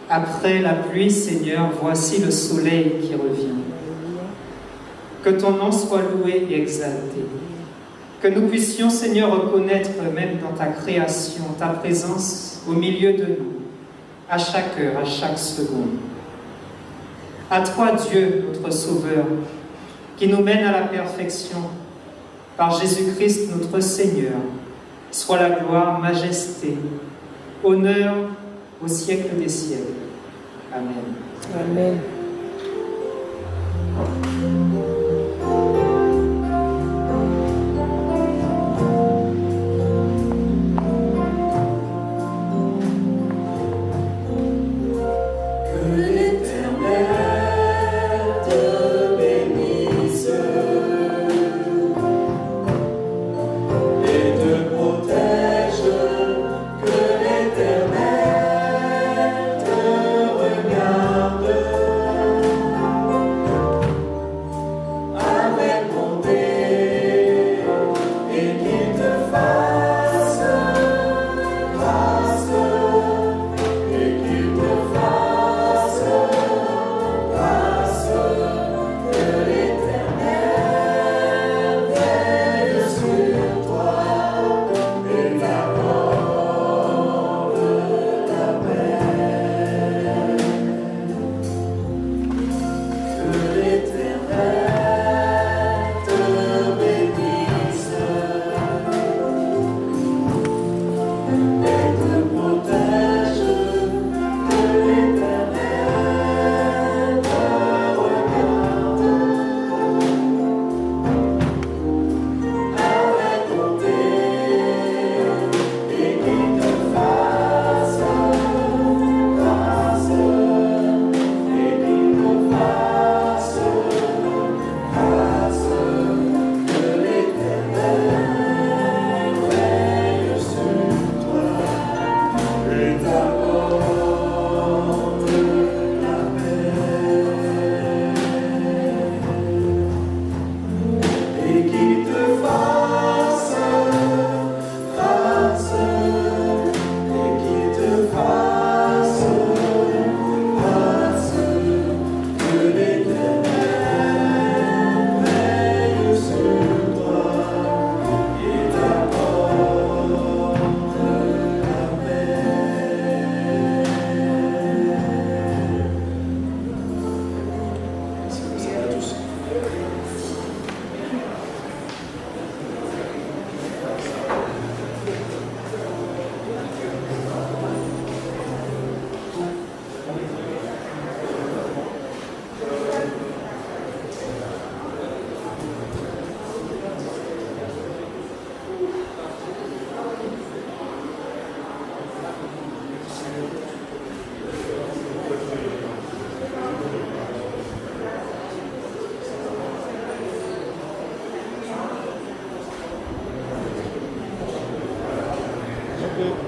Après la pluie, Seigneur, voici le soleil qui revient. Que ton nom soit loué et exalté. Que nous puissions, Seigneur, reconnaître même dans ta création, ta présence au milieu de nous, à chaque heure, à chaque seconde. À toi, Dieu, notre Sauveur, qui nous mène à la perfection, par Jésus-Christ, notre Seigneur, soit la gloire, majesté, honneur au siècle des siècles. Amen. Amen. Que l'Éternel te Mm.